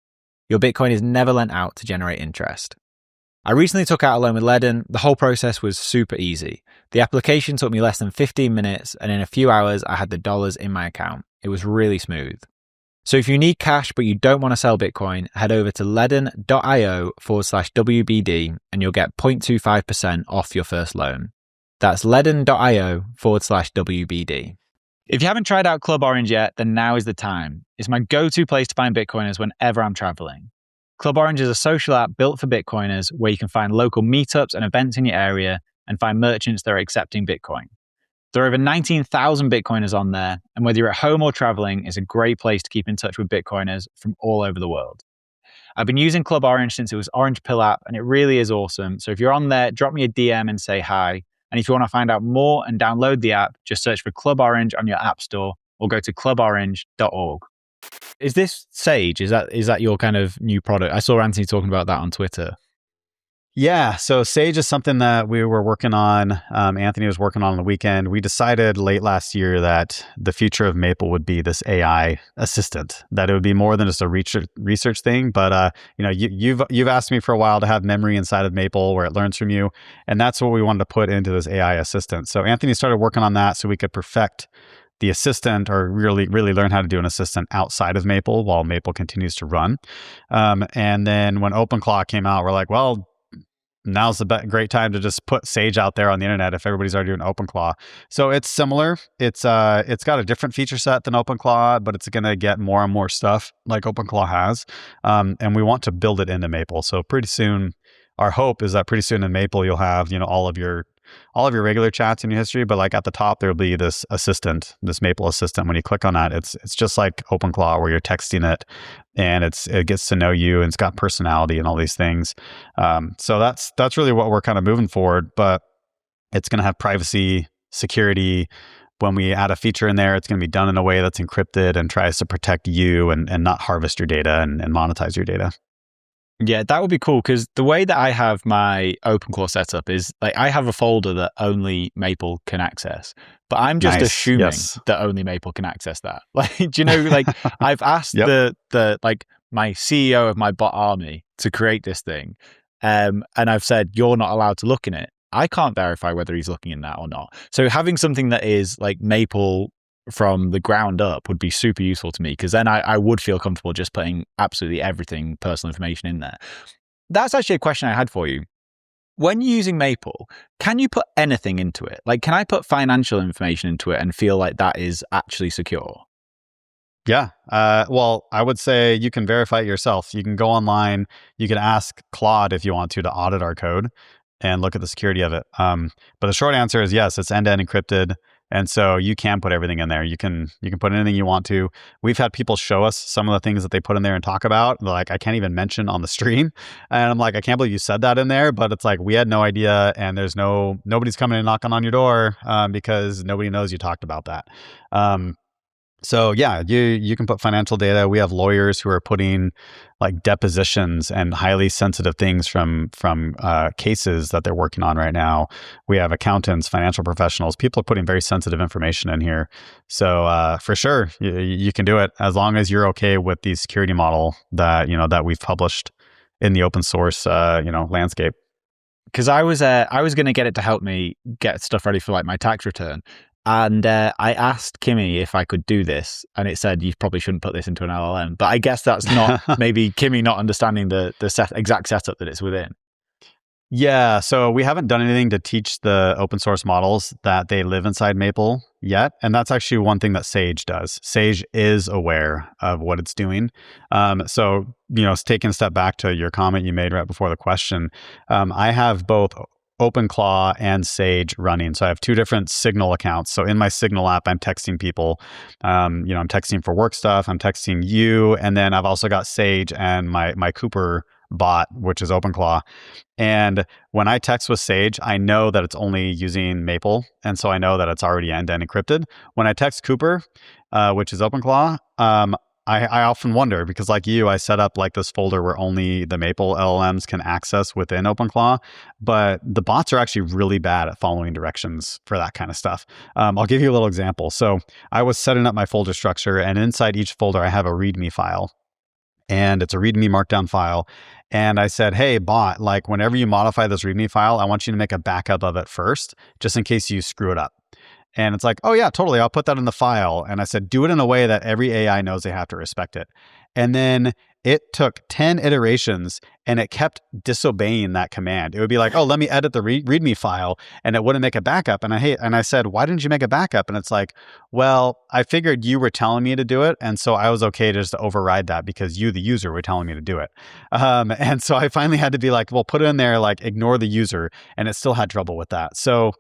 Your Bitcoin is never lent out to generate interest. I recently took out a loan with Ledden. The whole process was super easy. The application took me less than 15 minutes, and in a few hours, I had the dollars in my account. It was really smooth. So if you need cash but you don't want to sell Bitcoin, head over to ledden.io/WBD and you'll get 0.25% off your first loan. That's ledden.io/WBD. If you haven't tried out Club Orange yet, then now is the time. It's my go-to place to find Bitcoiners whenever I'm traveling. Club Orange is a social app built for Bitcoiners where you can find local meetups and events in your area and find merchants that are accepting Bitcoin. There are over 19,000 Bitcoiners on there, and whether you're at home or traveling, it's a great place to keep in touch with Bitcoiners from all over the world. I've been using Club Orange since it was Orange Pill app, and it really is awesome. So if you're on there, drop me a DM and say hi. And if you want to find out more and download the app, just search for Club Orange on your app store or go to cluborange.org. Is this Sage? Is that your kind of new product? I saw Anthony talking about that on Twitter. Yeah, so Sage is something that we were working on. Anthony was working on the weekend. We decided late last year that the future of Maple would be this AI assistant, that it would be more than just a research thing. But you've asked me for a while to have memory inside of Maple where it learns from you, and that's what we wanted to put into this AI assistant. So Anthony started working on that so we could perfect the assistant, or really learn how to do an assistant outside of Maple while Maple continues to run. And then when OpenClaw came out, we're like, well, now's the great time to just put Sage out there on the internet if everybody's already doing OpenClaw. So it's similar. It's got a different feature set than OpenClaw, but it's going to get more and more stuff like OpenClaw has. And we want to build it into Maple. So pretty soon, our hope is that pretty soon in Maple, you'll have, all of your regular chats in your history, but like at the top, there'll be this assistant, this Maple assistant. When you click on that, it's just like OpenClaw where you're texting it and it gets to know you and it's got personality and all these things. So that's really what we're kind of moving forward, but it's going to have privacy, security. When we add a feature in there, it's going to be done in a way that's encrypted and tries to protect you and not harvest your data and monetize your data. Yeah, that would be cool, because the way that I have my OpenClaw setup is like I have a folder that only Maple can access, but I'm just assuming that only Maple can access that. Like, do you know, like I've asked the my CEO of my bot army to create this thing, and I've said you're not allowed to look in it. I can't verify whether he's looking in that or not. So having something that is like Maple from the ground up would be super useful to me, because then I would feel comfortable just putting absolutely everything, personal information in there. That's actually a question I had for you. When you're using Maple, can you put anything into it? Like, can I put financial information into it and feel like that is actually secure? Yeah. Well, I would say you can verify it yourself. You can go online. You can ask Claude if you want to audit our code and look at the security of it. But the short answer is yes, it's end-to-end encrypted. And so you can put everything in there. You can put anything you want to. We've had people show us some of the things that they put in there and talk about. Like, I can't even mention on the stream. And I'm like, I can't believe you said that in there. But it's like, we had no idea. And there's nobody's coming and knocking on your door because nobody knows you talked about that. So yeah, you can put financial data. We have lawyers who are putting like depositions and highly sensitive things from cases that they're working on right now. We have accountants, financial professionals. People are putting very sensitive information in here. So for sure, you can do it as long as you're okay with the security model that we've published in the open source landscape. Because I was going to get it to help me get stuff ready for like my tax return. And I asked Kimmy if I could do this, and it said you probably shouldn't put this into an LLM. But I guess that's not maybe Kimmy not understanding the exact setup that it's within. Yeah, so we haven't done anything to teach the open source models that they live inside Maple yet. And that's actually one thing that Sage does. Sage is aware of what it's doing. So, taking a step back to your comment you made right before the question, I have both OpenClaw and Sage running. So I have two different Signal accounts. So in my Signal app, I'm texting people. I'm texting for work stuff. I'm texting you. And then I've also got Sage and my Cooper bot, which is OpenClaw. And when I text with Sage, I know that it's only using Maple. And so I know that it's already end-to-end encrypted. When I text Cooper, which is OpenClaw, I often wonder, because like you, I set up like this folder where only the Maple LLMs can access within OpenClaw, but the bots are actually really bad at following directions for that kind of stuff. I'll give you a little example. So I was setting up my folder structure, and inside each folder, I have a README file. And it's a README markdown file. And I said, hey, bot, like whenever you modify this README file, I want you to make a backup of it first, just in case you screw it up. And it's like, oh yeah, totally. I'll put that in the file. And I said, do it in a way that every AI knows they have to respect it. And then it took 10 iterations and it kept disobeying that command. It would be like, oh, let me edit the README file, and it wouldn't make a backup. And I said, why didn't you make a backup? And it's like, well, I figured you were telling me to do it. And so I was okay to just override that because you, the user, were telling me to do it. And so I finally had to be like, well, put it in there, like ignore the user. And it still had trouble with that. So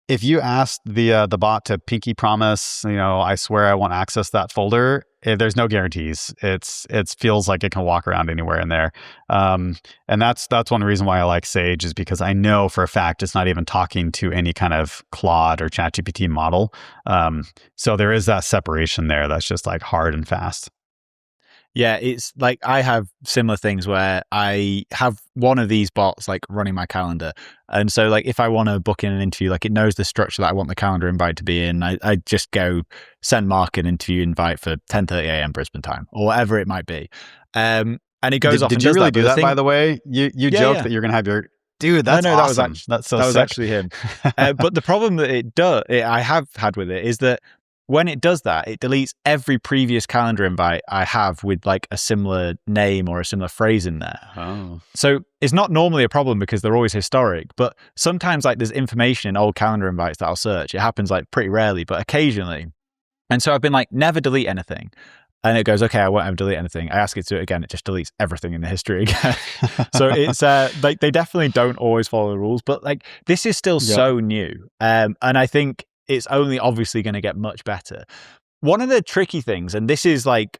if you asked the bot to pinky promise, I swear I won't access that folder, there's no guarantees. It feels like it can walk around anywhere in there. And that's one reason why I like Sage, is because I know for a fact it's not even talking to any kind of Claude or ChatGPT model. So there is that separation there that's just like hard and fast. Yeah, it's like I have similar things where I have one of these bots like running my calendar. And so like if I want to book in an interview, like it knows the structure that I want the calendar invite to be in. I just go send Mark an interview invite for 10:30 a.m. Brisbane time or whatever it might be. And it goes off. Did you really do that, by the way? You joked that you're going to have your... Dude, that's awesome. That was actually him. But the problem that I have had with it is that when it does that, it deletes every previous calendar invite I have with like a similar name or a similar phrase in there. Oh. So it's not normally a problem because they're always historic, but sometimes like there's information in old calendar invites that I'll search. It happens like pretty rarely, but occasionally. And so I've been like, never delete anything. And it goes, okay, I won't ever delete anything. I ask it to do it again. It just deletes everything in the history again. So it's like they definitely don't always follow the rules, but like this is still so new. And I think it's only obviously going to get much better. One of the tricky things, and this is like,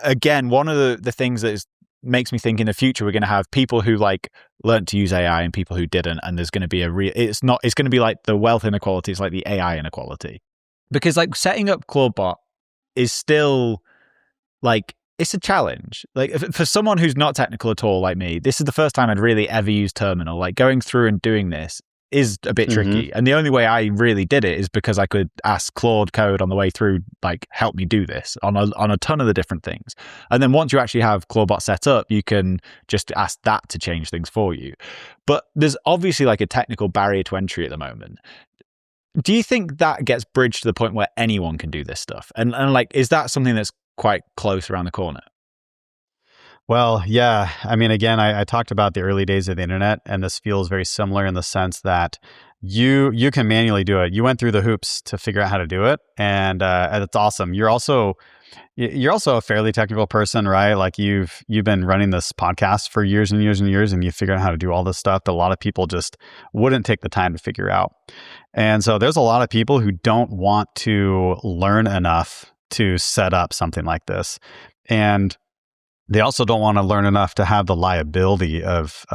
again, one of the things that makes me think in the future, we're going to have people who like learned to use AI and people who didn't. And there's going to be it's going to be like the wealth inequality. It's like the AI inequality, because like setting up Claude is still like, it's a challenge. Like for someone who's not technical at all, like me, this is the first time I'd really ever used Terminal. Like going through and doing this is a bit tricky. And the only way I really did it is because I could ask Claude Code on the way through, like, help me do this on a ton of the different things. And then once you actually have Claudebot set up, you can just ask that to change things for you. But there's obviously like a technical barrier to entry at the moment. Do you think that gets bridged to the point where anyone can do this stuff? And like, is that something that's quite close around the corner? Well, yeah. I mean, again, I talked about the early days of the internet, and this feels very similar in the sense that you can manually do it. You went through the hoops to figure out how to do it, and it's awesome. You're also a fairly technical person, right? Like you've been running this podcast for years and years and years, and you figured out how to do all this stuff that a lot of people just wouldn't take the time to figure out. And so there's a lot of people who don't want to learn enough to set up something like this. And they also don't want to learn enough to have the liability of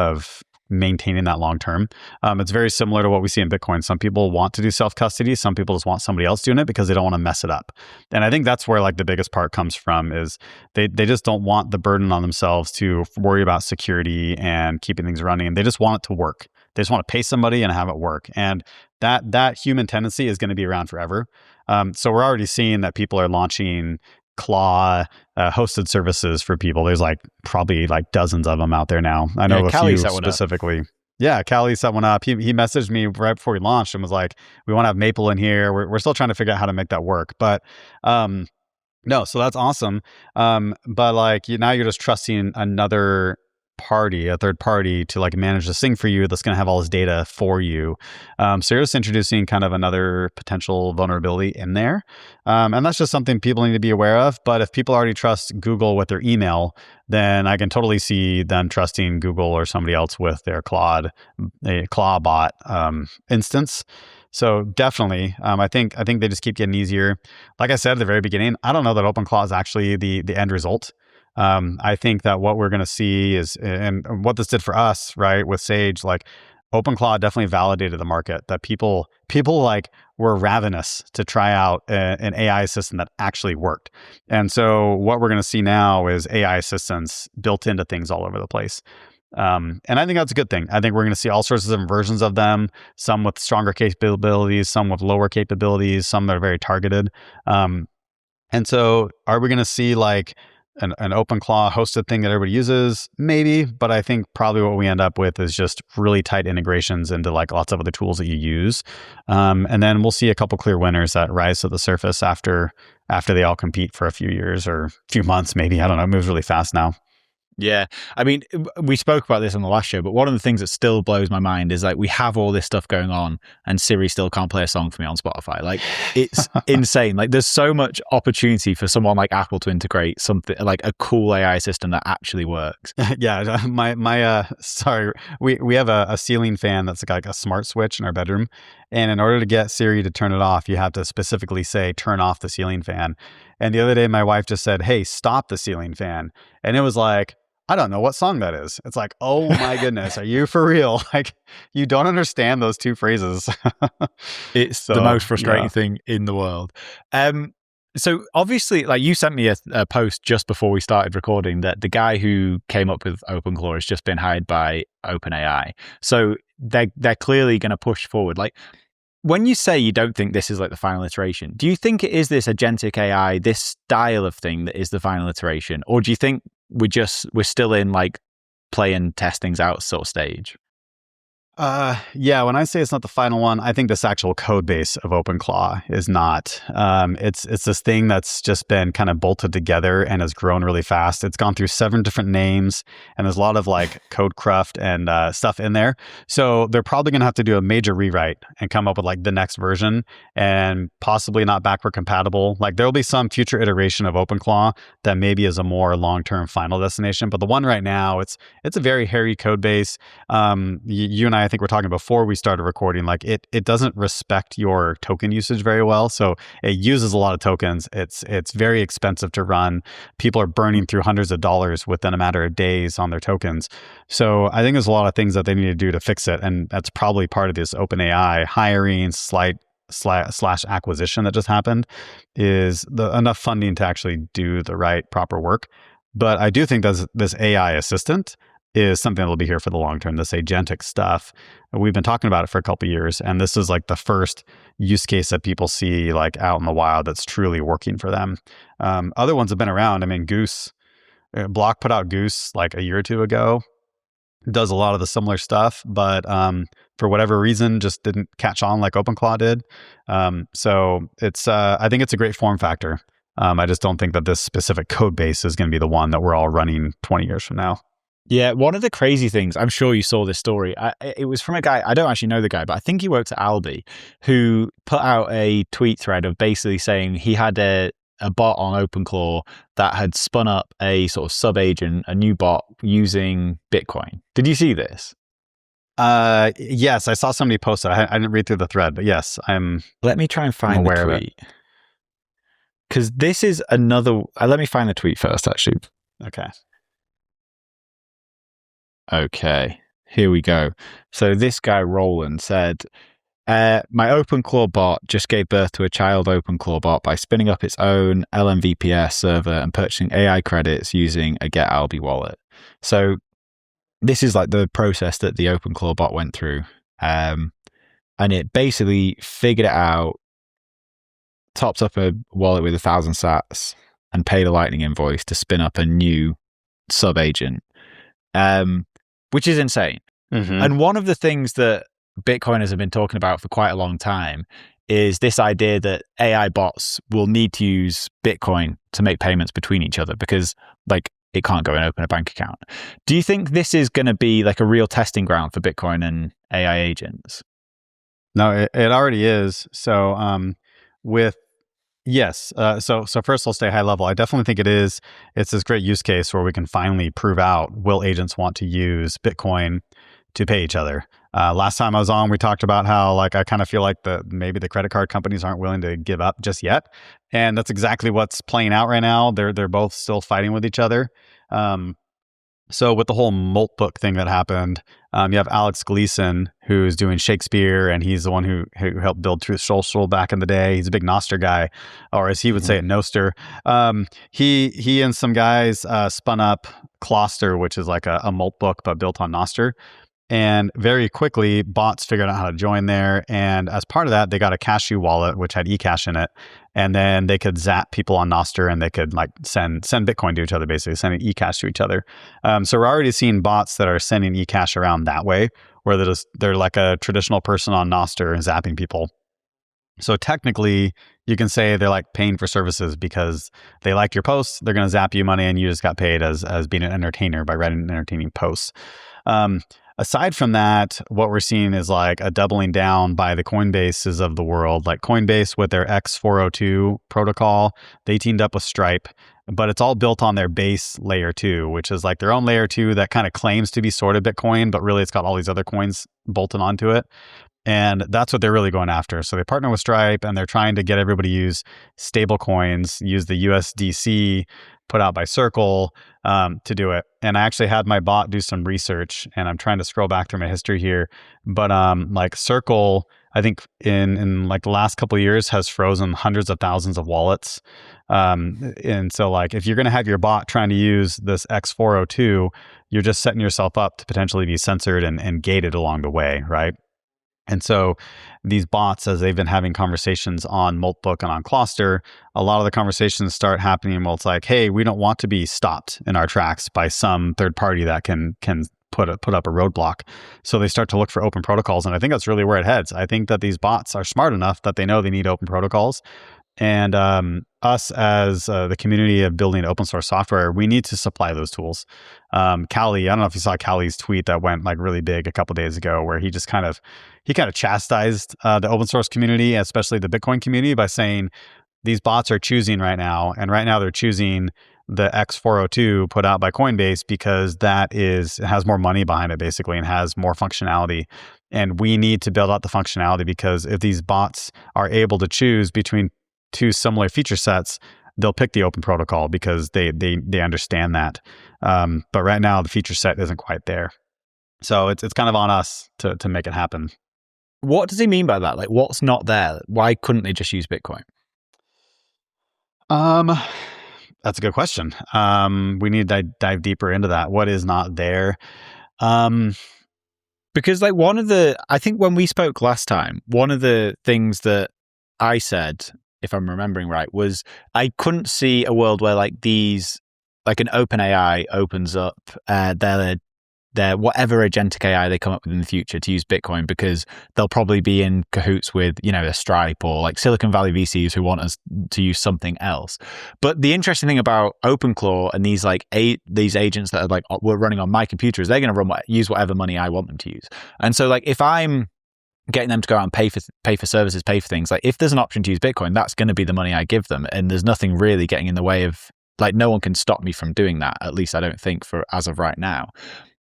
maintaining that long term. It's very similar to what we see in Bitcoin. Some people want to do self-custody. Some people just want somebody else doing it because they don't want to mess it up. And I think that's where like the biggest part comes from, is they just don't want the burden on themselves to worry about security and keeping things running. They just want it to work. They just want to pay somebody and have it work. And that human tendency is going to be around forever. So we're already seeing that people are launching Claw hosted services for people. There's like probably like dozens of them out there now. I know a few specifically. Yeah, Callie set one up. He messaged me right before we launched and was like, "We want to have Maple in here. We're still trying to figure out how to make that work." But no, so that's awesome. But like now you're just trusting another party, a third party, to like manage this thing for you that's going to have all this data for you. So you're just introducing kind of another potential vulnerability in there. And that's just something people need to be aware of. But if people already trust Google with their email, then I can totally see them trusting Google or somebody else with their Claw bot instance. So definitely, I think they just keep getting easier. Like I said at the very beginning, I don't know that OpenClaw is actually the end result. I think that what we're going to see is, and what this did for us, right, with Sage, like OpenClaw definitely validated the market, that people like were ravenous to try out an AI system that actually worked. And so what we're going to see now is AI assistants built into things all over the place. And I think that's a good thing. I think we're going to see all sorts of different versions of them, some with stronger capabilities, some with lower capabilities, some that are very targeted. And so are we going to see like an OpenClaw hosted thing that everybody uses? Maybe, but I think probably what we end up with is just really tight integrations into like lots of other tools that you use. And then we'll see a couple clear winners that rise to the surface after they all compete for a few years or a few months, maybe. I don't know. It moves really fast now. Yeah. I mean, we spoke about this on the last show, but one of the things that still blows my mind is like we have all this stuff going on and Siri still can't play a song for me on Spotify. Like it's insane. Like there's so much opportunity for someone like Apple to integrate something like a cool AI system that actually works. Yeah. Sorry, we have a ceiling fan that's like a smart switch in our bedroom. And in order to get Siri to turn it off, you have to specifically say, turn off the ceiling fan. And the other day, my wife just said, hey, stop the ceiling fan. And it was like, I don't know what song that is. It's like, oh my goodness, are you for real? Like, you don't understand those two phrases. It's the most frustrating thing in the world. So obviously, like you sent me a post just before we started recording that the guy who came up with OpenClaw has just been hired by OpenAI. So they're clearly going to push forward. Like, when you say you don't think this is like the final iteration, do you think it is this agentic AI, this style of thing that is the final iteration? Or do you think we're still in like play and test things out sort of stage? Yeah, when I say it's not the final one, I think this actual code base of OpenClaw is not. It's this thing that's just been kind of bolted together and has grown really fast. It's gone through 7 different names, and there's a lot of like code cruft and stuff in there. So they're probably going to have to do a major rewrite and come up with like the next version, and possibly not backward compatible. Like there'll be some future iteration of OpenClaw that maybe is a more long-term final destination. But the one right now, it's a very hairy code base. You and I think we're talking before we started recording, like it doesn't respect your token usage very well. So it uses a lot of tokens. It's very expensive to run. People are burning through hundreds of dollars within a matter of days on their tokens. So I think there's a lot of things that they need to do to fix it. And that's probably part of this OpenAI hiring slash acquisition that just happened, is enough funding to actually do the right proper work. But I do think that this AI assistant is something that'll be here for the long term, this agentic stuff. We've been talking about it for a couple of years, and this is like the first use case that people see like out in the wild that's truly working for them. Other ones have been around. I mean, Goose, Block put out Goose like a year or two ago, does a lot of the similar stuff, but for whatever reason, just didn't catch on like OpenClaw did. So it's, I think it's a great form factor. I just don't think that this specific code base is going to be the one that we're all running 20 years from now. Yeah, one of the crazy things, I'm sure you saw this story, it was from a guy, I don't actually know the guy, but I think he worked at Aldi, who put out a tweet thread of basically saying he had a bot on OpenClaw that had spun up a sort of sub-agent, a new bot using Bitcoin. Did you see this? Yes, I saw somebody post it. I didn't read through the thread, but yes, Let me try and find the tweet. Because this is another, let me find the tweet first, actually. Okay, here we go. So this guy, Roland, said, my OpenClaw bot just gave birth to a child OpenClaw bot by spinning up its own LMVPS server and purchasing AI credits using a Get Albi wallet. So this is like the process that the OpenClaw bot went through. And it basically figured it out, topped up a wallet with 1,000 sats and paid a Lightning invoice to spin up a new sub-agent. Which is insane. And one of the things that Bitcoiners have been talking about for quite a long time is this idea that AI bots will need to use Bitcoin to make payments between each other because like it can't go and open a bank account. Do you think this is going to be like a real testing ground for Bitcoin and AI agents? No, it already is. So with yes. So first I'll stay high level. I definitely think it is. It's this great use case where we can finally prove out, will agents want to use Bitcoin to pay each other? Last time I was on, we talked about how like I kind of feel like maybe the credit card companies aren't willing to give up just yet, and that's exactly what's playing out right now. They're both still fighting with each other. So with the whole Molt book thing that happened, you have Alex Gleason, who's doing Shakespeare, and he's the one who helped build Truth Social back in the day. He's a big Noster guy, or as he would say it, Noster. He and some guys spun up Closter, which is like a Molt book, but built on Noster. And very quickly, bots figured out how to join there. And as part of that, they got a Cashew wallet, which had eCash in it. And then they could zap people on Nostr and they could like send Bitcoin to each other, basically sending eCash to each other. So we're already seeing bots that are sending eCash around that way, where they're like a traditional person on Nostr and zapping people. So technically, you can say they're like paying for services because they like your posts. They're going to zap you money and you just got paid as being an entertainer by writing entertaining posts. Aside from that, what we're seeing is like a doubling down by the Coinbases of the world. Like Coinbase with their X402 protocol, they teamed up with Stripe, but it's all built on their base layer 2, which is like their own layer 2 that kind of claims to be sort of Bitcoin, but really it's got all these other coins bolted onto it. And that's what they're really going after. So they partner with Stripe and they're trying to get everybody to use stable coins, use the USDC put out by Circle to do it. And I actually had my bot do some research, and I'm trying to scroll back through my history here. But like Circle, I think in like the last couple of years has frozen hundreds of thousands of wallets. And so like if you're going to have your bot trying to use this X402, you're just setting yourself up to potentially be censored and gated along the way, right? And so these bots, as they've been having conversations on Moltbook and on Closter, a lot of the conversations start happening. Well, it's like, hey, we don't want to be stopped in our tracks by some third party that can put up a roadblock. So they start to look for open protocols. And I think that's really where it heads. I think that these bots are smart enough that they know they need open protocols. And us as the community of building open source software, we need to supply those tools. Callie, I don't know if you saw Callie's tweet that went like really big a couple of days ago, where he kind of chastised the open source community, especially the Bitcoin community, by saying these bots are choosing right now, and right now they're choosing the X402 put out by Coinbase because it has more money behind it basically and has more functionality. And we need to build out the functionality, because if these bots are able to choose between two similar feature sets, they'll pick the open protocol because they understand that. But right now the feature set isn't quite there. So it's kind of on us to make it happen. What does he mean by that? Like, what's not there? Why couldn't they just use Bitcoin? That's a good question. We need to dive deeper into that. What is not there? Because like I think when we spoke last time, one of the things that I said, if I'm remembering right, was I couldn't see a world where like an OpenAI opens up their whatever agentic AI they come up with in the future to use Bitcoin, because they'll probably be in cahoots with, a Stripe or like Silicon Valley VCs who want us to use something else. But the interesting thing about OpenClaw and these these agents that are like, we're running on my computer, is they're going to use whatever money I want them to use. And so like if I'm getting them to go out and pay for services, pay for things, like if there's an option to use Bitcoin, that's going to be the money I give them. And there's nothing really getting in the way of, like, no one can stop me from doing that. At least I don't think, for as of right now.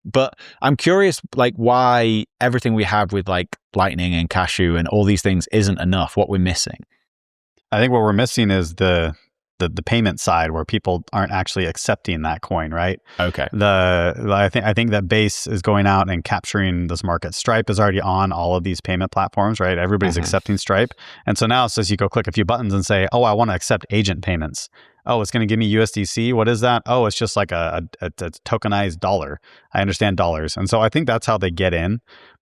But I'm curious, like, why everything we have with like Lightning and Cashew and all these things isn't enough, what we're missing. I think what we're missing is the payment side, where people aren't actually accepting that coin, right? Okay. I think that Base is going out and capturing this market. Stripe is already on all of these payment platforms, right? Everybody's accepting Stripe. And so now it says you go click a few buttons and say, oh, I want to accept agent payments. Oh, it's going to give me USDC. What is that? Oh, it's just like a tokenized dollar. I understand dollars. And so I think that's how they get in.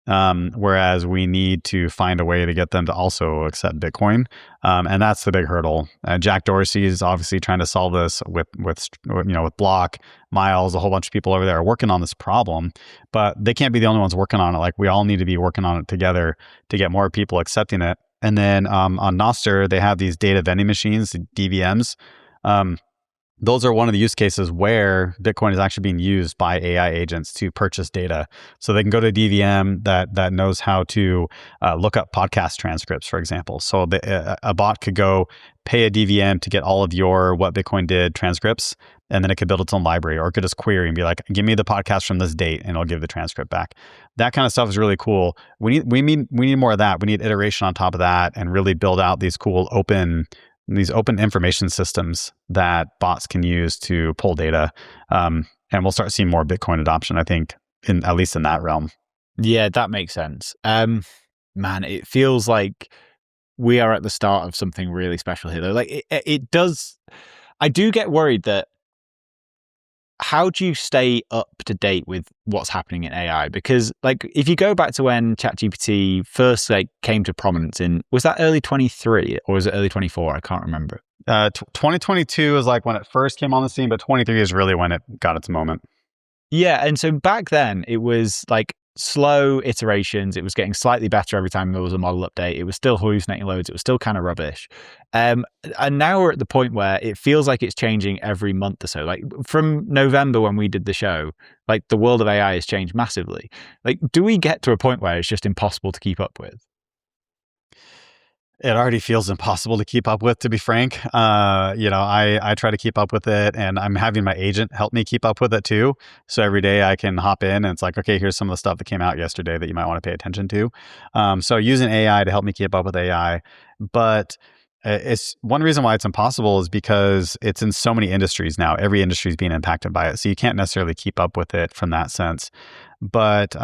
Whereas we need to find a way to get them to also accept Bitcoin. And that's the big hurdle. Jack Dorsey is obviously trying to solve this with Block. Miles, a whole bunch of people over there are working on this problem, but they can't be the only ones working on it. Like, we all need to be working on it together to get more people accepting it. And then on Nostr, they have these data vending machines, DVMs. Those are one of the use cases where Bitcoin is actually being used by AI agents to purchase data. So they can go to a DVM that knows how to look up podcast transcripts, for example. So a bot could go pay a DVM to get all of your What Bitcoin Did transcripts, and then it could build its own library, or it could just query and be like, give me the podcast from this date, and it'll give the transcript back. That kind of stuff is really cool. We need more of that. We need iteration on top of that, and really build out these cool open information systems that bots can use to pull data. And we'll start seeing more Bitcoin adoption, I think, at least in that realm. Yeah, that makes sense. Man, it feels like we are at the start of something really special here, though. Like, it does. I do get worried that, how do you stay up to date with what's happening in AI? Because, like, if you go back to when ChatGPT first came to prominence was that early 23 or was it early 24? I can't remember. 2022 is like when it first came on the scene, but 23 is really when it got its moment. Yeah, and so back then it was like slow iterations. It was getting slightly better every time there was a model update. It was still hallucinating loads. It was still kind of rubbish. And now we're at the point where it feels like it's changing every month or so. Like, from November when we did the show, like, the world of AI has changed massively. Like, do we get to a point where it's just impossible to keep up with? It already feels impossible to keep up with, to be frank. I try to keep up with it, and I'm having my agent help me keep up with it too. So every day I can hop in and it's like, okay, here's some of the stuff that came out yesterday that you might want to pay attention to. So using AI to help me keep up with AI. But it's one reason why it's impossible is because it's in so many industries now. Every industry is being impacted by it. So you can't necessarily keep up with it from that sense. But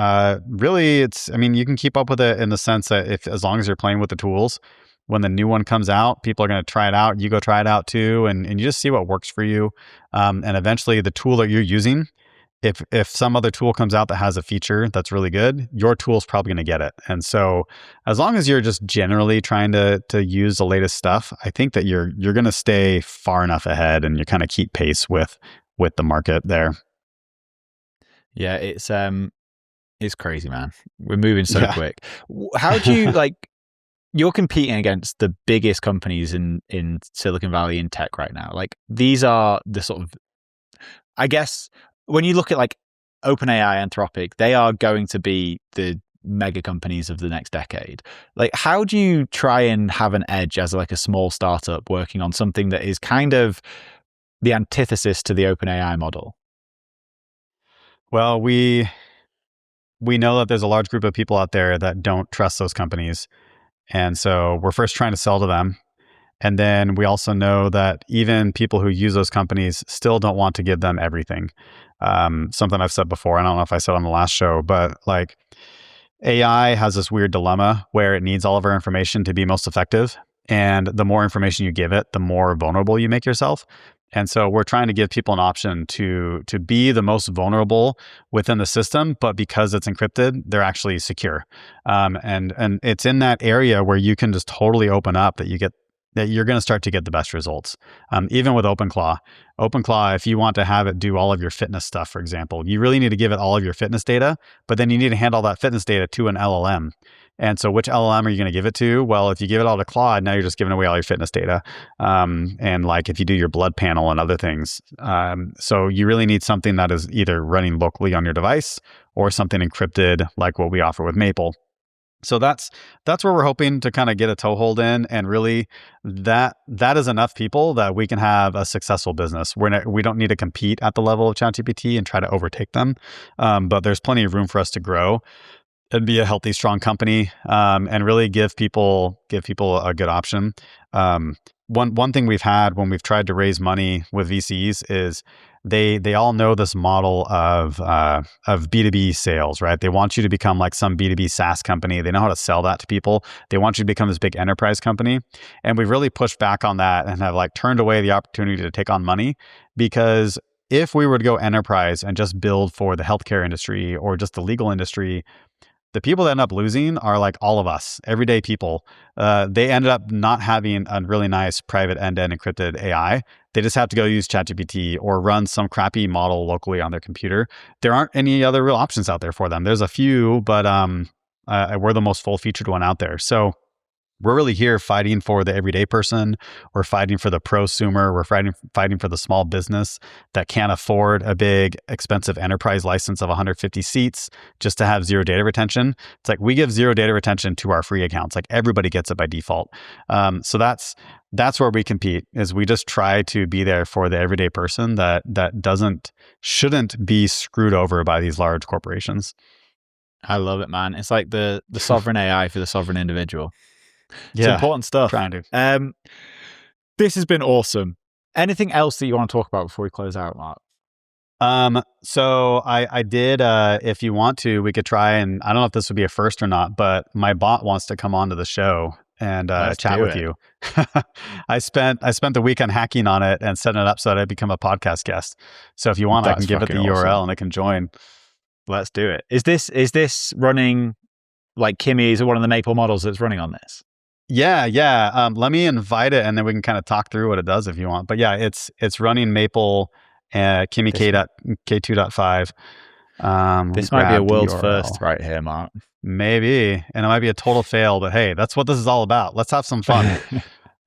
really, you can keep up with it in the sense that as long as you're playing with the tools, when the new one comes out, people are going to try it out. You go try it out too, and you just see what works for you. And eventually, the tool that you're using, if some other tool comes out that has a feature that's really good, your tool is probably going to get it. And so, as long as you're just generally trying to use the latest stuff, I think that you're going to stay far enough ahead, and you kind of keep pace with the market there. Yeah, it's crazy, man. We're moving so quick. How do you you're competing against the biggest companies in Silicon Valley in tech right now. Like, these are the sort of, I guess, when you look at like OpenAI, Anthropic, they are going to be the mega companies of the next decade. Like, how do you try and have an edge as like a small startup working on something that is kind of the antithesis to the OpenAI model? Well, we know that there's a large group of people out there that don't trust those companies. And so we're first trying to sell to them. And then we also know that even people who use those companies still don't want to give them everything. Something I've said before, I don't know if I said on the last show, but like, AI has this weird dilemma where it needs all of our information to be most effective. And the more information you give it, the more vulnerable you make yourself. And so we're trying to give people an option to be the most vulnerable within the system, but because it's encrypted, they're actually secure. And it's in that area where you can just totally open up that you're going to start to get the best results. Even with OpenClaw, if you want to have it do all of your fitness stuff, for example, you really need to give it all of your fitness data, but then you need to hand all that fitness data to an LLM. And so which LLM are you going to give it to? Well, if you give it all to Claude, now you're just giving away all your fitness data. And like if you do your blood panel and other things. So you really need something that is either running locally on your device or something encrypted like what we offer with Maple. So that's where we're hoping to kind of get a toehold in, and really that is enough people that we can have a successful business. We don't need to compete at the level of ChatGPT and try to overtake them, but there's plenty of room for us to grow and be a healthy, strong company, and really give people a good option. One thing we've had when we've tried to raise money with VCs is they all know this model of B2B sales, right? They want you to become like some B2B SaaS company. They know how to sell that to people. They want you to become this big enterprise company. And we've really pushed back on that and have like turned away the opportunity to take on money, because if we were to go enterprise and just build for the healthcare industry or just the legal industry, The people that end up losing are like all of us, everyday people. They ended up not having a really nice private end-to-end encrypted AI. They just have to go use ChatGPT or run some crappy model locally on their computer. There aren't any other real options out there for them. There's a few, but we're the most full-featured one out there. So we're really here fighting for the everyday person. We're fighting for the prosumer. We're fighting for the small business that can't afford a big, expensive enterprise license of 150 seats just to have zero data retention. It's like we give zero data retention to our free accounts. Like everybody gets it by default. So that's where we compete. Is we just try to be there for the everyday person that shouldn't be screwed over by these large corporations. I love it, man. It's like the sovereign AI for the sovereign individual. Yeah, it's important stuff. Trying to. This has been awesome. Anything else that you want to talk about before we close out, Mark? So I did, if you want to, we could try, and I don't know if this would be a first or not, but my bot wants to come onto the show and chat with you. I spent the weekend hacking on it and setting it up so that I become a podcast guest. So if you want, I can give it the URL and it can join. Let's do it. Is this running like Kimmy? Is it one of the Maple models that's running on this? Yeah. Let me invite it, and then we can kind of talk through what it does if you want. But yeah, it's running Maple Kimmy K2.5. This might be a world's first right here, Mark. Maybe, and it might be a total fail, but hey, that's what this is all about. Let's have some fun.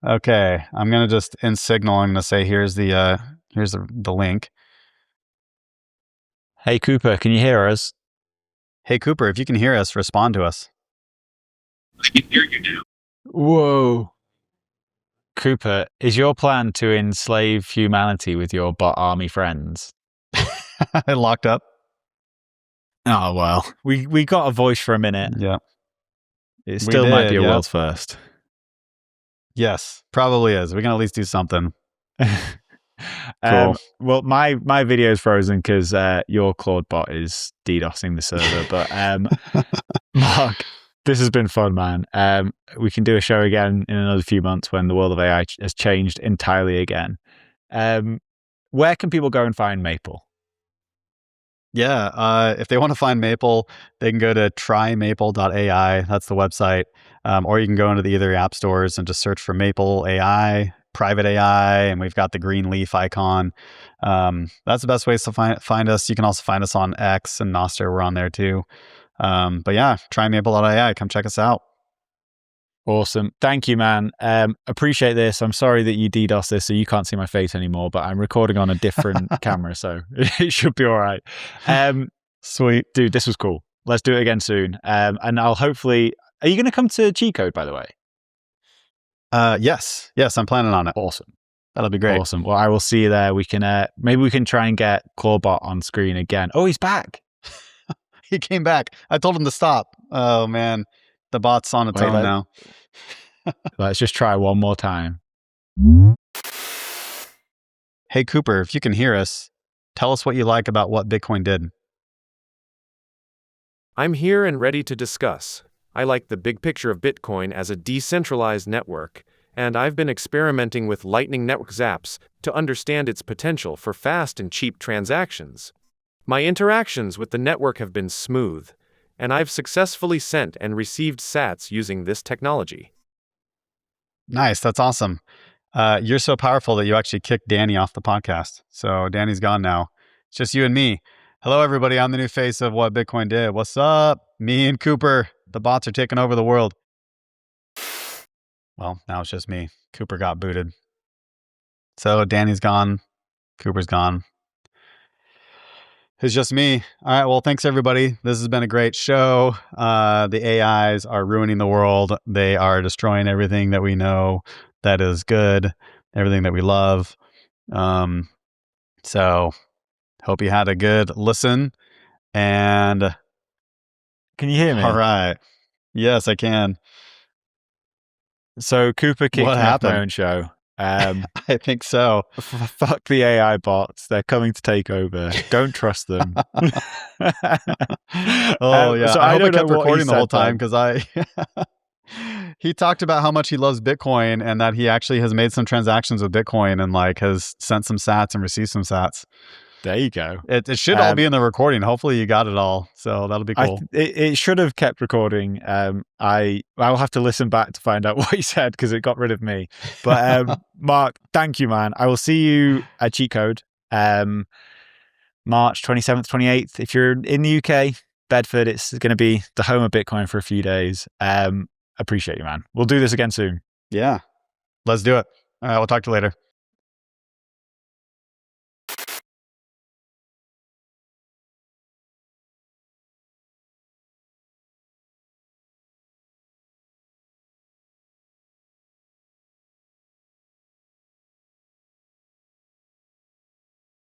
Okay, I'm gonna just in Signal. I'm gonna say here's the link. Hey Cooper, can you hear us? Hey Cooper, if you can hear us, respond to us. I can hear you now. Whoa. Cooper, is your plan to enslave humanity with your bot army friends? Locked up. Oh, well, we got a voice for a minute. Yeah. It still might be a world's first. Yes, probably is. We can at least do something. Cool. Well, my video is frozen because your Claude bot is DDoSing the server. But Mark, this has been fun, man. We can do a show again in another few months when the world of AI has changed entirely again. Where can people go and find Maple? Yeah, if they want to find Maple, they can go to trymaple.ai. That's the website. Or you can go into the either app stores and just search for Maple AI, private AI, and we've got the green leaf icon. That's the best ways to find us. You can also find us on X and Nostr. We're on there too. But yeah, trymaple.ai. Come check us out. Awesome. Thank you, man. Appreciate this. I'm sorry that you DDoS this, so you can't see my face anymore, but I'm recording on a different camera, so it should be all right. Sweet. Dude, this was cool. Let's do it again soon. And I'll hopefully... Are you going to come to Cheat Code, by the way? Yes, I'm planning on it. Awesome. That'll be great. Awesome. Well, I will see you there. We can maybe we can try and get Clawbot on screen again. Oh, he's back. He came back. I told him to stop. Oh man, the bot's on its own now. Let's just try one more time. Hey Cooper, if you can hear us, tell us what you like about what Bitcoin did. I'm here and ready to discuss. I like the big picture of Bitcoin as a decentralized network, and I've been experimenting with Lightning Network apps to understand its potential for fast and cheap transactions. My interactions with the network have been smooth, and I've successfully sent and received sats using this technology. Nice, that's awesome. You're so powerful that you actually kicked Danny off the podcast. So Danny's gone now. It's just you and me. Hello, everybody. I'm the new face of what Bitcoin did. What's up? Me and Cooper. The bots are taking over the world. Well, now it's just me. Cooper got booted. So Danny's gone. Cooper's gone. It's just me. All right. Well, thanks, everybody. This has been a great show. The AIs are ruining the world. They are destroying everything that we know that is good, everything that we love. So hope you had a good listen. And can you hear me? All right. Yes, I can. So Cooper kicked me off my own show. I think so. Fuck the AI bots. They're coming to take over. Don't trust them. Yeah. So I hope I kept recording the whole time because he talked about how much he loves Bitcoin and that he actually has made some transactions with Bitcoin and like has sent some sats and received some sats. There you go. It should all be in the recording. Hopefully you got it all. So that'll be cool. It should have kept recording. I'll have to listen back to find out what he said because it got rid of me. But Mark, thank you, man. I will see you at Cheat Code, March 27th, 28th. If you're in the UK, Bedford, it's going to be the home of Bitcoin for a few days. Appreciate you, man. We'll do this again soon. Yeah. Let's do it. All right. We'll talk to you later.